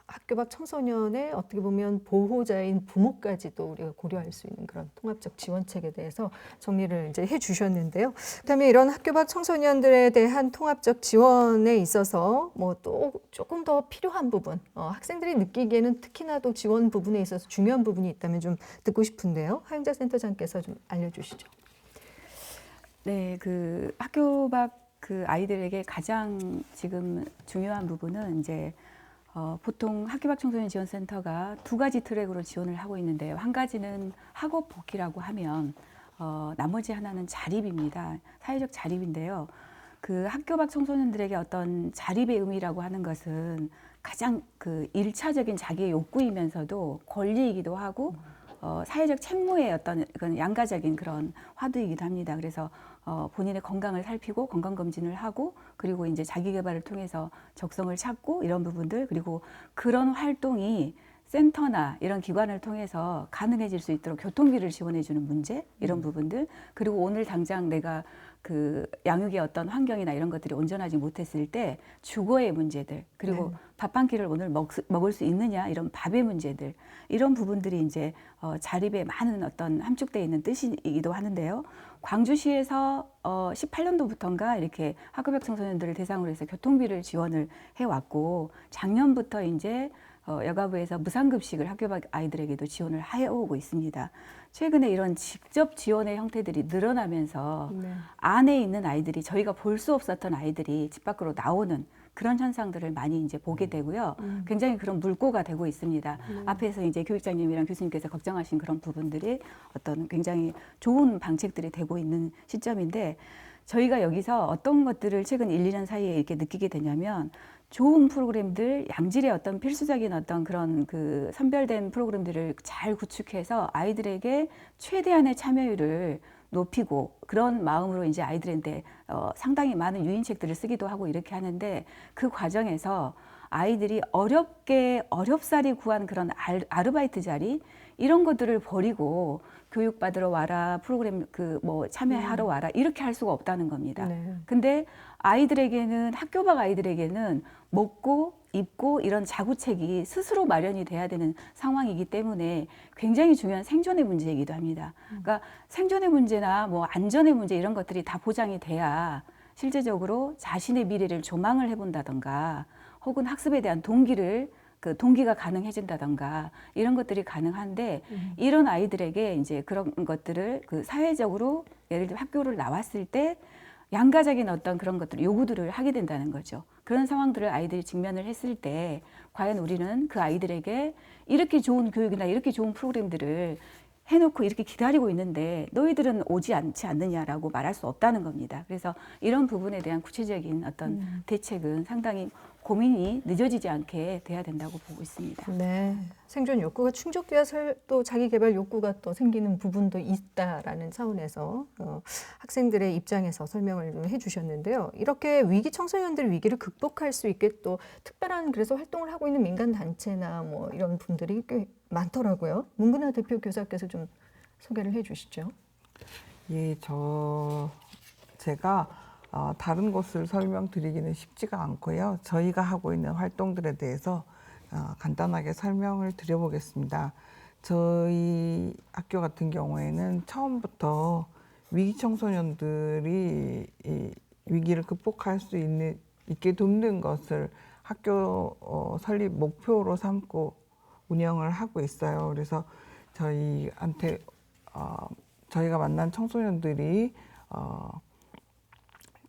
학교 밖 청소년의 어떻게 보면 보호자인 부모까지도 우리가 고려할 수 있는 그런 통합적 지원책에 대해서 정리를 이제 해주셨는데요. 그다음에 이런 학교 밖 청소년들에 대한 통합적 지원에 있어서 뭐 또 조금 더 필요한 부분, 학생들이 느끼기에는 특히나 또 지원 부분에 있어서 중요한 부분이 있다면 좀 듣고 싶은데요. 하영자 센터장께서 좀 알려주시죠. 네, 그 학교 밖 그 아이들에게 가장 지금 중요한 부분은 이제 보통 학교 밖 청소년 지원센터가 2가지 트랙으로 지원을 하고 있는데요. 한 가지는 학업 복귀라고 하면 나머지 하나는 자립입니다. 사회적 자립인데요. 그 학교 밖 청소년들에게 어떤 자립의 의미라고 하는 것은 가장 그 1차적인 자기의 욕구이면서도 권리이기도 하고 사회적 책무의 어떤 그런 양가적인 그런 화두이기도 합니다. 그래서 본인의 건강을 살피고 건강검진을 하고 그리고 이제 자기개발을 통해서 적성을 찾고 이런 부분들 그리고 그런 활동이 센터나 이런 기관을 통해서 가능해질 수 있도록 교통비를 지원해주는 문제 이런 부분들 그리고 오늘 당장 내가 그 양육의 어떤 환경이나 이런 것들이 온전하지 못했을 때 주거의 문제들 그리고 네. 밥 한 끼를 오늘 먹을 수 있느냐 이런 밥의 문제들 이런 부분들이 이제 자립에 많은 어떤 함축되어 있는 뜻이기도 하는데요. 광주시에서 18년도부터인가 이렇게 학교 밖 청소년들을 대상으로 해서 교통비를 지원을 해왔고 작년부터 이제 여가부에서 무상급식을 학교 밖 아이들에게도 지원을 해오고 있습니다. 최근에 이런 직접 지원의 형태들이 늘어나면서 네. 안에 있는 아이들이 저희가 볼 수 없었던 아이들이 집 밖으로 나오는 그런 현상들을 많이 이제 보게 되고요. 굉장히 그런 물꼬가 되고 있습니다. 앞에서 이제 교육장님이랑 교수님께서 걱정하신 그런 부분들이 어떤 굉장히 좋은 방책들이 되고 있는 시점인데, 저희가 여기서 어떤 것들을 최근 1, 2년 사이에 이렇게 느끼게 되냐면, 좋은 프로그램들, 양질의 어떤 필수적인 어떤 그런 그 선별된 프로그램들을 잘 구축해서 아이들에게 최대한의 참여율을 높이고, 그런 마음으로 이제 아이들한테 상당히 많은 유인책들을 쓰기도 하고 이렇게 하는데, 그 과정에서 아이들이 어렵사리 구한 그런 아르바이트 자리, 이런 것들을 버리고 교육받으러 와라, 프로그램 그 뭐 참여하러 와라, 이렇게 할 수가 없다는 겁니다. 네. 근데 아이들에게는, 학교 밖 아이들에게는 먹고 입고 이런 자구책이 스스로 마련이 돼야 되는 상황이기 때문에 굉장히 중요한 생존의 문제이기도 합니다. 그러니까 생존의 문제나 뭐 안전의 문제, 이런 것들이 다 보장이 돼야 실제적으로 자신의 미래를 조망을 해본다던가, 혹은 학습에 대한 동기가 가능해진다던가, 이런 것들이 가능한데, 이런 아이들에게 이제 그런 것들을 그 사회적으로, 예를 들어 학교를 나왔을 때 양가적인 어떤 그런 것들을 요구들을 하게 된다는 거죠. 그런 상황들을 아이들이 직면을 했을 때 과연 우리는 그 아이들에게 이렇게 좋은 교육이나 이렇게 좋은 프로그램들을 해놓고 이렇게 기다리고 있는데 너희들은 오지 않지 않느냐라고 말할 수 없다는 겁니다. 그래서 이런 부분에 대한 구체적인 어떤 대책은 상당히 고민이 늦어지지 않게 돼야 된다고 보고 있습니다. 네, 생존 욕구가 충족돼야 또 자기 개발 욕구가 또 생기는 부분도 있다라는 차원에서 학생들의 입장에서 설명을 좀 해주셨는데요. 이렇게 위기 청소년들 위기를 극복할 수 있게 또 특별한 그래서 활동을 하고 있는 민간 단체나 뭐 이런 분들이 꽤 많더라고요. 문근아 대표 교사께서 좀 소개를 해주시죠. 예, 제가 다른 곳을 설명드리기는 쉽지가 않고요. 저희가 하고 있는 활동들에 대해서 간단하게 설명을 드려보겠습니다. 저희 학교 같은 경우에는 처음부터 위기 청소년들이 이 위기를 극복할 수 있게 돕는 것을 학교 설립 목표로 삼고 운영을 하고 있어요. 그래서 저희가 만난 청소년들이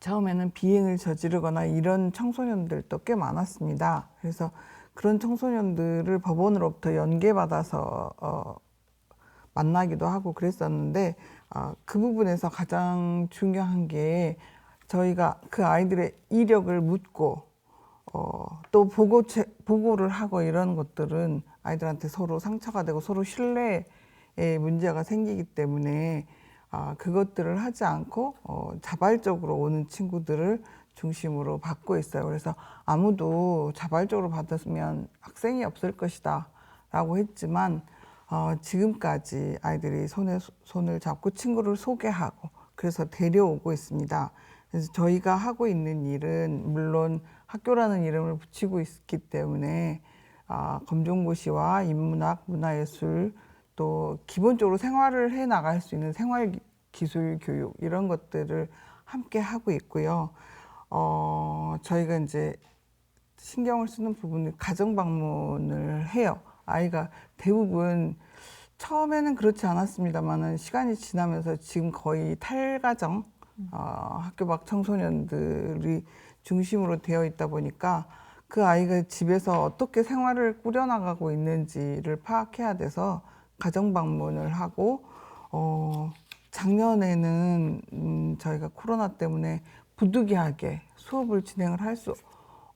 처음에는 비행을 저지르거나 이런 청소년들도 꽤 많았습니다. 그래서 그런 청소년들을 법원으로부터 연계받아서 만나기도 하고 그랬었는데, 그 부분에서 가장 중요한 게 저희가 그 아이들의 이력을 묻고 또 보고를 하고 이런 것들은 아이들한테 서로 상처가 되고 서로 신뢰에 문제가 생기기 때문에 그것들을 하지 않고 자발적으로 오는 친구들을 중심으로 받고 있어요. 그래서 아무도 자발적으로 받았으면 학생이 없을 것이다 라고 했지만 지금까지 아이들이 손을 잡고 친구를 소개하고 그래서 데려오고 있습니다. 그래서 저희가 하고 있는 일은 물론 학교라는 이름을 붙이고 있기 때문에 검정고시와 인문학, 문화예술, 또 기본적으로 생활을 해 나갈 수 있는 생활기술 교육 이런 것들을 함께 하고 있고요. 저희가 이제 신경을 쓰는 부분은 가정 방문을 해요. 아이가 대부분 처음에는 그렇지 않았습니다만은 시간이 지나면서 지금 거의 탈가정 학교 밖 청소년들이 중심으로 되어 있다 보니까 그 아이가 집에서 어떻게 생활을 꾸려나가고 있는지를 파악해야 돼서 가정 방문을 하고 작년에는 저희가 코로나 때문에 부득이하게 수업을 진행을 할 수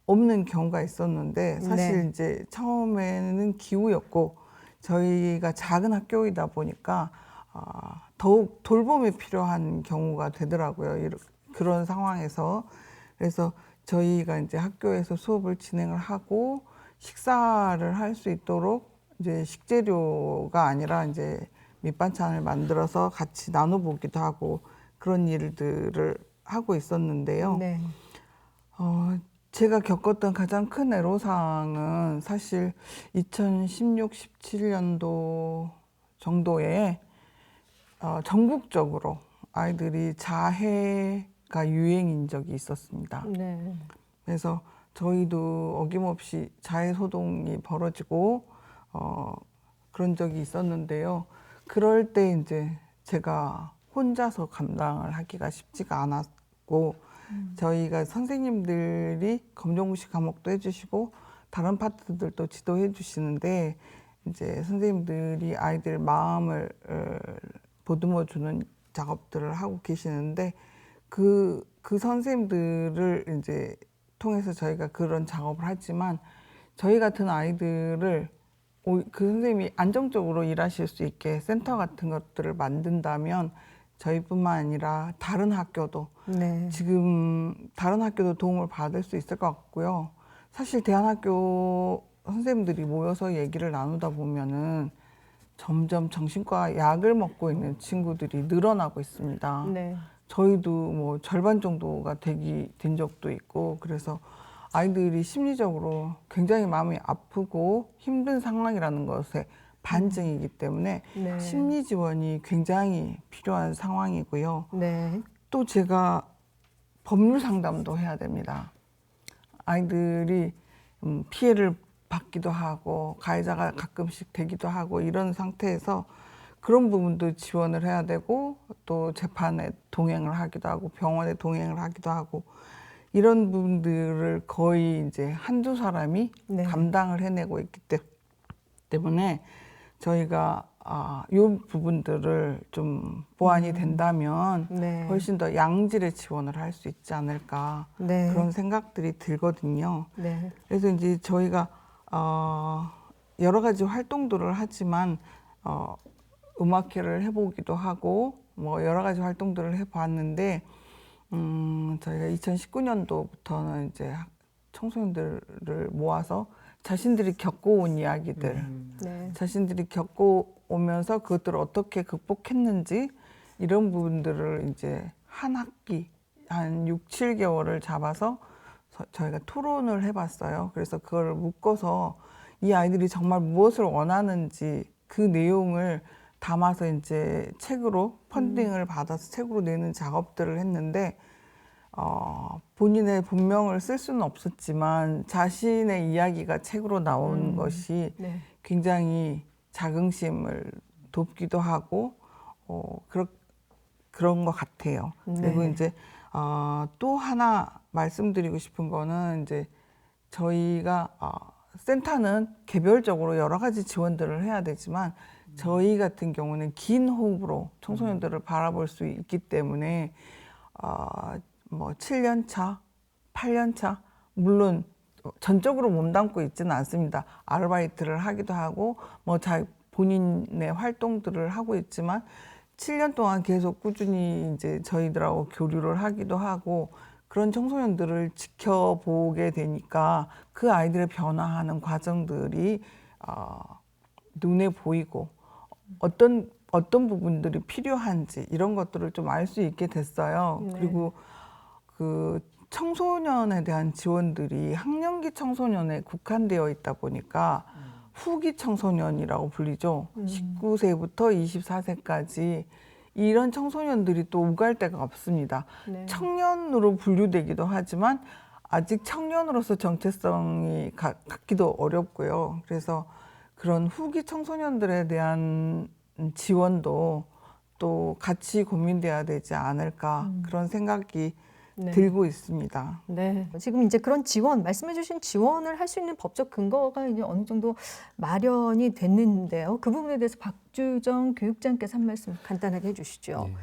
없는 경우가 있었는데 사실 네. 이제 처음에는 기우였고 저희가 작은 학교이다 보니까 더욱 돌봄이 필요한 경우가 되더라고요. 그런 상황에서 그래서 저희가 이제 학교에서 수업을 진행을 하고 식사를 할 수 있도록 이제 식재료가 아니라 이제 밑반찬을 만들어서 같이 나눠보기도 하고 그런 일들을 하고 있었는데요. 네. 제가 겪었던 가장 큰 애로사항은 사실 2016, 17년도 정도에 전국적으로 아이들이 자해가 유행인 적이 있었습니다. 네. 그래서 저희도 어김없이 자해 소동이 벌어지고 그런 적이 있었는데요. 그럴 때 이제 제가 혼자서 감당을 하기가 쉽지가 않았고 저희가 선생님들이 검정고시 과목도 해주시고 다른 파트들도 지도해 주시는데 이제 선생님들이 아이들 마음을 보듬어 주는 작업들을 하고 계시는데 그 선생님들을 이제 통해서 저희가 그런 작업을 하지만 저희 같은 아이들을 그 선생님이 안정적으로 일하실 수 있게 센터 같은 것들을 만든다면 저희뿐만 아니라 다른 학교도 네. 지금 다른 학교도 도움을 받을 수 있을 것 같고요. 사실 대안학교 선생님들이 모여서 얘기를 나누다 보면은 점점 정신과 약을 먹고 있는 친구들이 늘어나고 있습니다. 네. 저희도 뭐 절반 정도가 된 적도 있고 그래서 아이들이 심리적으로 굉장히 마음이 아프고 힘든 상황이라는 것에 반증이기 때문에 네. 심리 지원이 굉장히 필요한 상황이고요. 네. 또 제가 법률 상담도 해야 됩니다. 아이들이 피해를 받기도 하고 가해자가 가끔씩 되기도 하고 이런 상태에서 그런 부분도 지원을 해야 되고 또 재판에 동행을 하기도 하고 병원에 동행을 하기도 하고 이런 부분들을 거의 이제 한두 사람이 네. 감당을 해내고 있기 때문에 저희가 이 부분들을 좀 보완이 된다면 네. 훨씬 더 양질의 지원을 할 수 있지 않을까 네. 그런 생각들이 들거든요. 네. 그래서 이제 저희가 여러 가지 활동들을 하지만 음악회를 해보기도 하고 뭐 여러 가지 활동들을 해봤는데 저희가 2019년도부터는 이제 청소년들을 모아서 자신들이 겪어온 이야기들, 네. 자신들이 겪어오면서 그것들을 어떻게 극복했는지 이런 부분들을 이제 한 학기 한 6, 7개월을 잡아서 저희가 토론을 해봤어요. 그래서 그걸 묶어서 이 아이들이 정말 무엇을 원하는지 그 내용을 담아서 이제 책으로 펀딩을 받아서 책으로 내는 작업들을 했는데 본인의 본명을 쓸 수는 없었지만 자신의 이야기가 책으로 나온 것이 네. 굉장히 자긍심을 돋기도 하고 그런 것 같아요. 그리고 네. 이제 또 하나 말씀드리고 싶은 거는 이제 저희가 센터는 개별적으로 여러 가지 지원들을 해야 되지만 저희 같은 경우는 긴 호흡으로 청소년들을 바라볼 수 있기 때문에 뭐 7년 차, 8년 차 물론 전적으로 몸담고 있지는 않습니다. 아르바이트를 하기도 하고 뭐 본인의 활동들을 하고 있지만 7년 동안 계속 꾸준히 이제 저희들하고 교류를 하기도 하고 그런 청소년들을 지켜보게 되니까 그 아이들의 변화하는 과정들이 눈에 보이고 어떤 부분들이 필요한지 이런 것들을 좀 알 수 있게 됐어요. 네. 그리고 그 청소년에 대한 지원들이 학령기 청소년에 국한되어 있다 보니까 후기 청소년이라고 불리죠. 19세부터 24세까지 이런 청소년들이 또 오갈 데가 없습니다. 네. 청년으로 분류되기도 하지만 아직 청년으로서 정체성이 갖기도 어렵고요. 그래서 그런 후기 청소년들에 대한 지원도 또 같이 고민돼야 되지 않을까 그런 생각이 네. 들고 있습니다. 네. 지금 이제 그런 지원, 말씀해주신 지원을 할 수 있는 법적 근거가 이제 어느 정도 마련이 됐는데요. 그 부분에 대해서 박주정 교육장께서 한 말씀 간단하게 해주시죠. 네.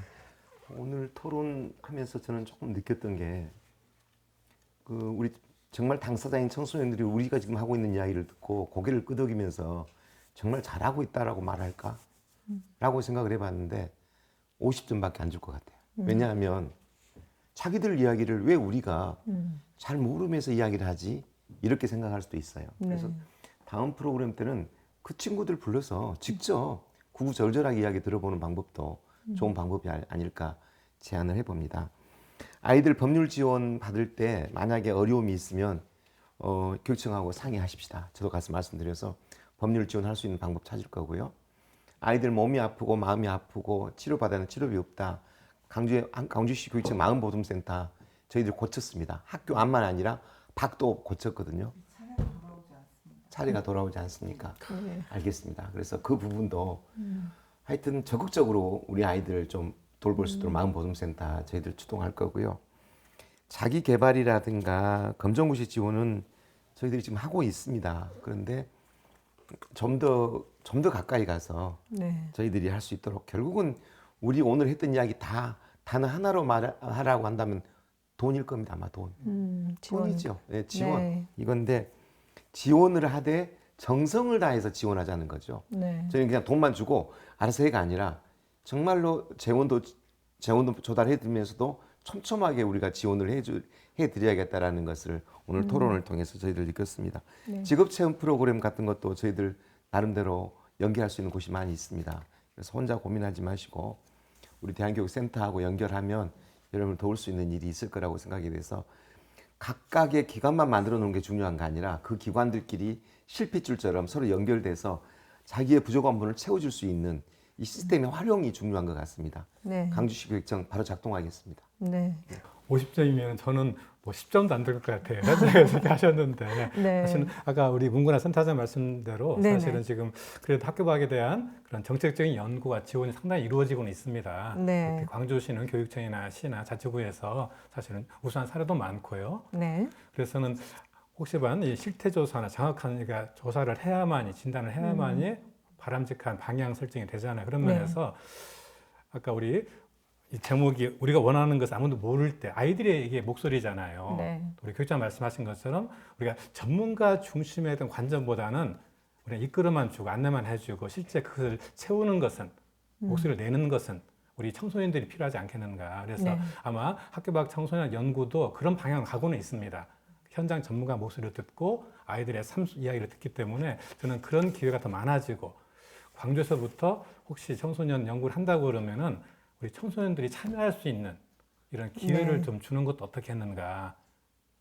오늘 토론하면서 저는 조금 느꼈던 게 우리 정말 당사자인 청소년들이 우리가 지금 하고 있는 이야기를 듣고 고개를 끄덕이면서 정말 잘하고 있다라고 말할까? 라고 생각을 해봤는데 50점밖에 안 줄 것 같아요. 왜냐하면 자기들 이야기를 왜 우리가 잘 모르면서 이야기를 하지? 이렇게 생각할 수도 있어요. 그래서 다음 프로그램 때는 그 친구들 불러서 직접 구구절절하게 이야기 들어보는 방법도 좋은 방법이 아닐까 제안을 해봅니다. 아이들 법률 지원 받을 때 만약에 어려움이 있으면 교육청하고 상의하십시다. 저도 가서 말씀드려서 법률 지원할 수 있는 방법 찾을 거고요. 아이들 몸이 아프고 마음이 아프고 치료받아는 치료비 없다. 광주시 교육청 마음보듬센터 저희들 고쳤습니다. 학교 안만 아니라 밖도 고쳤거든요. 차례가 돌아오지 않습니까? 네. 알겠습니다. 그래서 그 부분도 하여튼 적극적으로 우리 아이들 좀 돌볼 수 있도록 마음보듬센터 저희들 추동할 거고요. 자기 개발이라든가 검정고시 지원은 저희들이 지금 하고 있습니다. 그런데 좀 더 가까이 가서 네. 저희들이 할 수 있도록 결국은 우리 오늘 했던 이야기 다 단어 하나로 말하라고 한다면 돈일 겁니다. 아마 돈. 지원. 돈이죠. 네, 지원. 네. 이건데 지원을 하되 정성을 다해서 지원하자는 거죠. 네. 저희는 그냥 돈만 주고 알아서 해가 아니라 정말로 재원도 조달해드리면서도 촘촘하게 우리가 지원을 해드려야겠다라는 것을 오늘 토론을 통해서 저희들 느꼈습니다. 네. 직업체험 프로그램 같은 것도 저희들 나름대로 연계할 수 있는 곳이 많이 있습니다. 그래서 혼자 고민하지 마시고 우리 대한교육센터하고 연결하면 여러분을 도울 수 있는 일이 있을 거라고 생각이 돼서 각각의 기관만 만들어 놓은 게 중요한 게 아니라 그 기관들끼리 실핏줄처럼 서로 연결돼서 자기의 부족한 부분을 채워줄 수 있는 이 시스템의 활용이 중요한 것 같습니다. 네. 강주시 교육청 바로 작동하겠습니다. 네. 50점이면 저는 뭐 10점도 안 될 것 같아요. 현장에서 하셨는데 네. 사실은 아까 우리 문구나 센터장 말씀대로 네네. 사실은 지금 그래도 학교박에 대한 그런 정책적인 연구와 지원이 상당히 이루어지고는 있습니다. 네. 특히 광주시는 교육청이나 시나 자치구에서 사실은 우수한 사례도 많고요. 네. 그래서는 혹시반 이 실태조사나 정확한 그러니까 조사를 해야만이 진단을 해야만이 바람직한 방향 설정이 되잖아요. 그런 네. 면에서 아까 우리 이 제목이 우리가 원하는 것을 아무도 모를 때 아이들의 이게 목소리잖아요. 네. 우리 교육장 말씀하신 것처럼 우리가 전문가 중심에 대한 관점보다는 우리가 이끌어만 주고 안내만 해주고 실제 그것을 채우는 것은 목소리를 내는 것은 우리 청소년들이 필요하지 않겠는가. 그래서 네. 아마 학교밖 청소년 연구도 그런 방향으로 가고는 있습니다. 현장 전문가 목소리를 듣고 아이들의 삶 이야기를 듣기 때문에 저는 그런 기회가 더 많아지고 광주에서부터 혹시 청소년 연구를 한다고 그러면은 우리 청소년들이 참여할 수 있는 이런 기회를 네. 좀 주는 것도 어떻겠는가.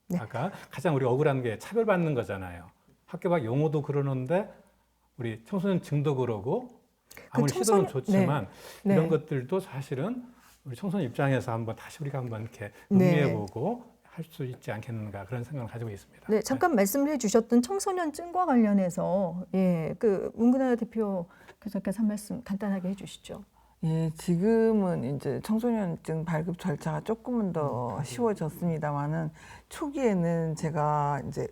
네. 아까 가장 우리 억울한 게 차별받는 거잖아요. 학교 밖 용어도 그러는데 우리 청소년 증도 그러고 아무리 시도는 좋지만 네. 이런 것들도 사실은 우리 청소년 입장에서 한번 다시 우리가 한번 이렇게 네. 음미해보고 할 수 있지 않겠는가 그런 생각을 가지고 있습니다. 네, 잠깐 말씀을 해주셨던 청소년증과 관련해서 그 문근아 대표께서 한 말씀 간단하게 해주시죠. 예, 지금은 이제 청소년증 발급 절차가 조금은 더 쉬워졌습니다만은 초기에는 제가 이제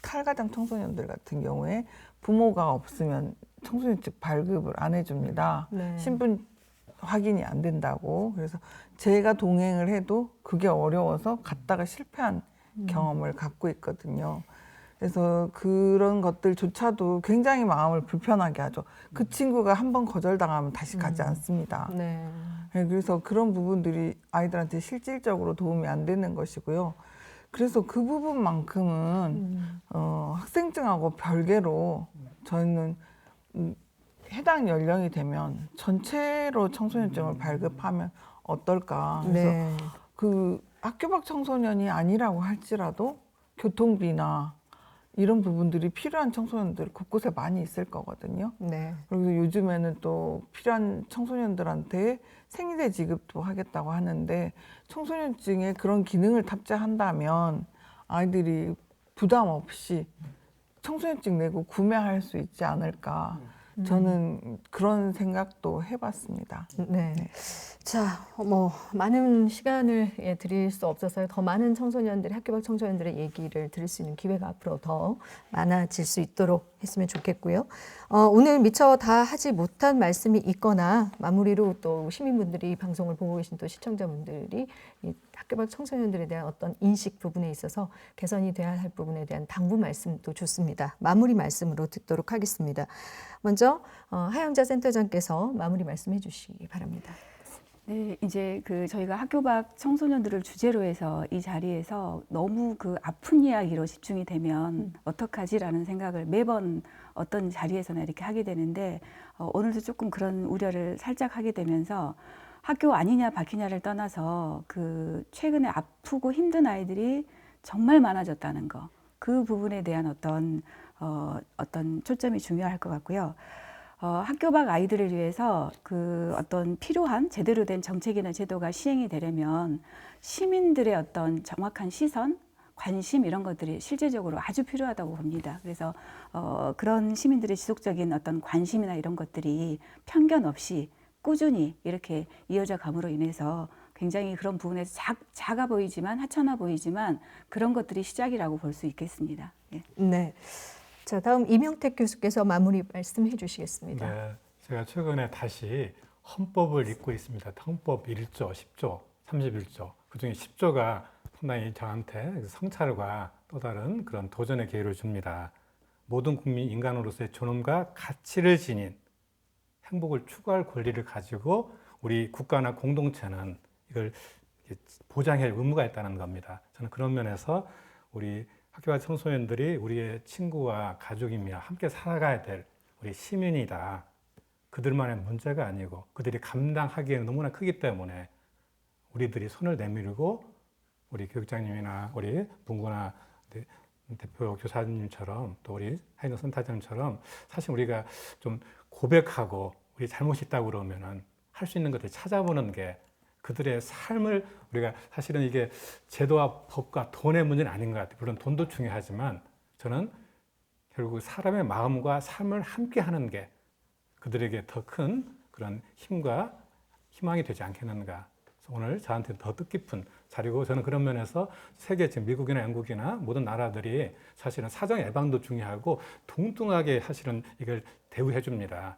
탈가정 청소년들 같은 경우에 부모가 없으면 청소년증 발급을 안 해줍니다. 네. 신분 확인이 안 된다고. 그래서 제가 동행을 해도 그게 어려워서 갔다가 실패한 경험을 갖고 있거든요. 그래서 그런 것들조차도 굉장히 마음을 불편하게 하죠. 그 친구가 한번 거절당하면 다시 가지 않습니다. 네. 네, 그래서 그런 부분들이 아이들한테 실질적으로 도움이 안 되는 것이고요. 그래서 그 부분만큼은 학생증하고 별개로 저희는 해당 연령이 되면 전체로 청소년증을 발급하면 어떨까. 그래서 네. 그 학교 밖 청소년이 아니라고 할지라도 교통비나 이런 부분들이 필요한 청소년들 곳곳에 많이 있을 거거든요. 네. 그리고 요즘에는 또 필요한 청소년들한테 생리대 지급도 하겠다고 하는데 청소년증에 그런 기능을 탑재한다면 아이들이 부담 없이 청소년증 내고 구매할 수 있지 않을까. 저는 그런 생각도 해봤습니다. 네. 자, 많은 시간을 드릴 수 없어서 더 많은 청소년들이 학교 밖 청소년들의 얘기를 들을 수 있는 기회가 앞으로 더 많아질 수 있도록 했으면 좋겠고요. 오늘 미처 다 하지 못한 말씀이 있거나 마무리로 또 시민분들이 방송을 보고 계신 또 시청자분들이 이 학교 밖 청소년들에 대한 어떤 인식 부분에 있어서 개선이 돼야 할 부분에 대한 당부 말씀도 좋습니다. 마무리 말씀으로 듣도록 하겠습니다. 먼저 하영자 센터장께서 마무리 말씀해 주시기 바랍니다. 네, 이제 저희가 학교 밖 청소년들을 주제로 해서 이 자리에서 너무 그 아픈 이야기로 집중이 되면 어떡하지라는 생각을 매번 어떤 자리에서나 이렇게 하게 되는데 오늘도 조금 그런 우려를 살짝 하게 되면서 학교 아니냐 바뀌냐를 떠나서 최근에 아프고 힘든 아이들이 정말 많아졌다는 거, 그 부분에 대한 어떤 초점이 중요할 것 같고요. 학교 밖 아이들을 위해서 어떤 필요한 제대로 된 정책이나 제도가 시행이 되려면 시민들의 어떤 정확한 시선, 관심 이런 것들이 실제적으로 아주 필요하다고 봅니다. 그래서 그런 시민들의 지속적인 어떤 관심이나 이런 것들이 편견 없이 꾸준히 이렇게 이어져 감으로 인해서 굉장히 그런 부분에서 작아 보이지만 하찮아 보이지만 그런 것들이 시작이라고 볼 수 있겠습니다. 예. 네. 자, 다음 이명택 교수께서 마무리 말씀해 주시겠습니다. 네, 제가 최근에 다시 헌법을 읽고 있습니다. 헌법 1조, 10조, 31조. 그중에 10조가 상당히 저한테 성찰과 또 다른 그런 도전의 기회를 줍니다. 모든 국민 인간으로서의 존엄과 가치를 지닌 행복을 추구할 권리를 가지고 우리 국가나 공동체는 이걸 보장할 의무가 있다는 겁니다. 저는 그런 면에서 우리 학교 밖 청소년들이 우리의 친구와 가족이며 함께 살아가야 될 우리 시민이다. 그들만의 문제가 아니고 그들이 감당하기에는 너무나 크기 때문에 우리들이 손을 내밀고 우리 교육장님이나 우리 문구나 대표 교사님처럼 또 우리 하이너 선타장님처럼 사실 우리가 좀 고백하고 우리 잘못이 있다고 그러면은 할 수 있는 것들 찾아보는 게 그들의 삶을 우리가 사실은 이게 제도와 법과 돈의 문제는 아닌 것 같아요. 물론 돈도 중요하지만 저는 결국 사람의 마음과 삶을 함께 하는 게 그들에게 더 큰 그런 힘과 희망이 되지 않겠는가. 그래서 오늘 저한테 더 뜻깊은 자리고 저는 그런 면에서 세계 지금 미국이나 영국이나 모든 나라들이 사실은 사정 예방도 중요하고 동등하게 사실은 이걸 대우해 줍니다.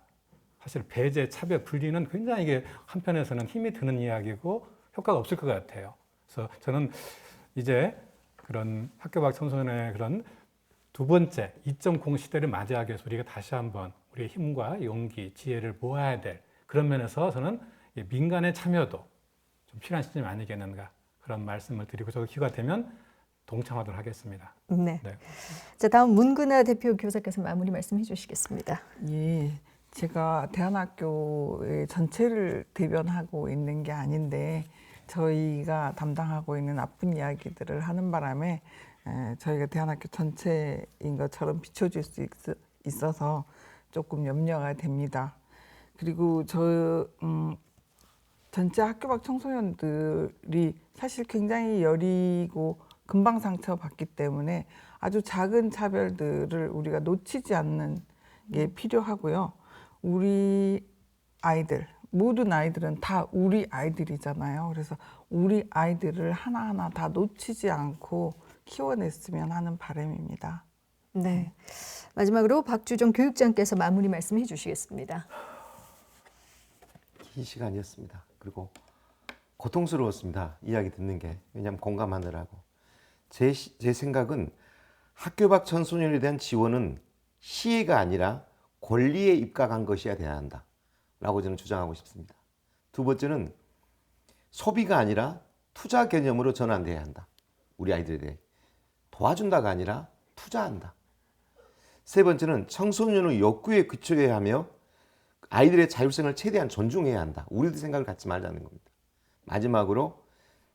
사실 배제, 차별, 분리는 굉장히 이게 한편에서는 힘이 드는 이야기고 효과가 없을 것 같아요. 그래서 저는 이제 그런 학교 밖 청소년의 그런 두 번째 2.0 시대를 맞이하기 위해서 우리가 다시 한번 우리의 힘과 용기, 지혜를 모아야 될 그런 면에서 저는 민간의 참여도 좀 필요한 시점이 아니겠는가 그런 말씀을 드리고 저도 기회가 되면 동참하도록 하겠습니다. 네. 네. 자, 다음 문근아 대표 교사께서 마무리 말씀해 주시겠습니다. 예, 제가 대안학교의 전체를 대변하고 있는 게 아닌데 저희가 담당하고 있는 나쁜 이야기들을 하는 바람에 저희가 대안학교 전체인 것처럼 비춰질 수 있어서 조금 염려가 됩니다. 그리고 전체 학교 밖 청소년들이 사실 굉장히 여리고 금방 상처받기 때문에 아주 작은 차별들을 우리가 놓치지 않는 게 필요하고요. 우리 아이들, 모든 아이들은 다 우리 아이들이잖아요. 그래서 우리 아이들을 하나하나 다 놓치지 않고 키워냈으면 하는 바람입니다. 네. 마지막으로 박주정 교육장께서 마무리 말씀해 주시겠습니다. 긴 시간이었습니다. 그리고 고통스러웠습니다. 이야기 듣는 게. 왜냐하면 공감하느라고. 제 생각은 학교 밖 청소년에 대한 지원은 시혜가 아니라 권리에 입각한 것이어야 돼야 한다. 라고 저는 주장하고 싶습니다. 두 번째는 소비가 아니라 투자 개념으로 전환돼야 한다. 우리 아이들에게. 도와준다가 아니라 투자한다. 세 번째는 청소년의 욕구에 그쳐야 하며 아이들의 자율성을 최대한 존중해야 한다. 우리들 생각을 갖지 말자는 겁니다. 마지막으로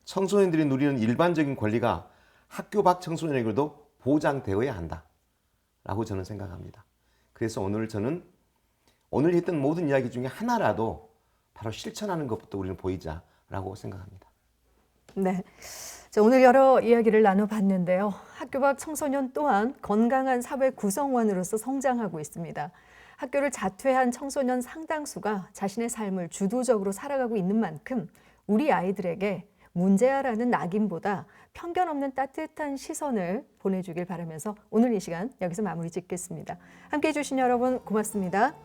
청소년들이 누리는 일반적인 권리가 학교 밖 청소년에게도 보장되어야 한다. 라고 저는 생각합니다. 그래서 저는 오늘 했던 모든 이야기 중에 하나라도 바로 실천하는 것부터 우리는 보이자라고 생각합니다. 네. 자, 오늘 여러 이야기를 나눠봤는데요. 학교 밖 청소년 또한 건강한 사회 구성원으로서 성장하고 있습니다. 학교를 자퇴한 청소년 상당수가 자신의 삶을 주도적으로 살아가고 있는 만큼 우리 아이들에게 문제아라는 낙인보다 편견 없는 따뜻한 시선을 보내주길 바라면서 오늘 이 시간 여기서 마무리 짓겠습니다. 함께해 주신 여러분 고맙습니다.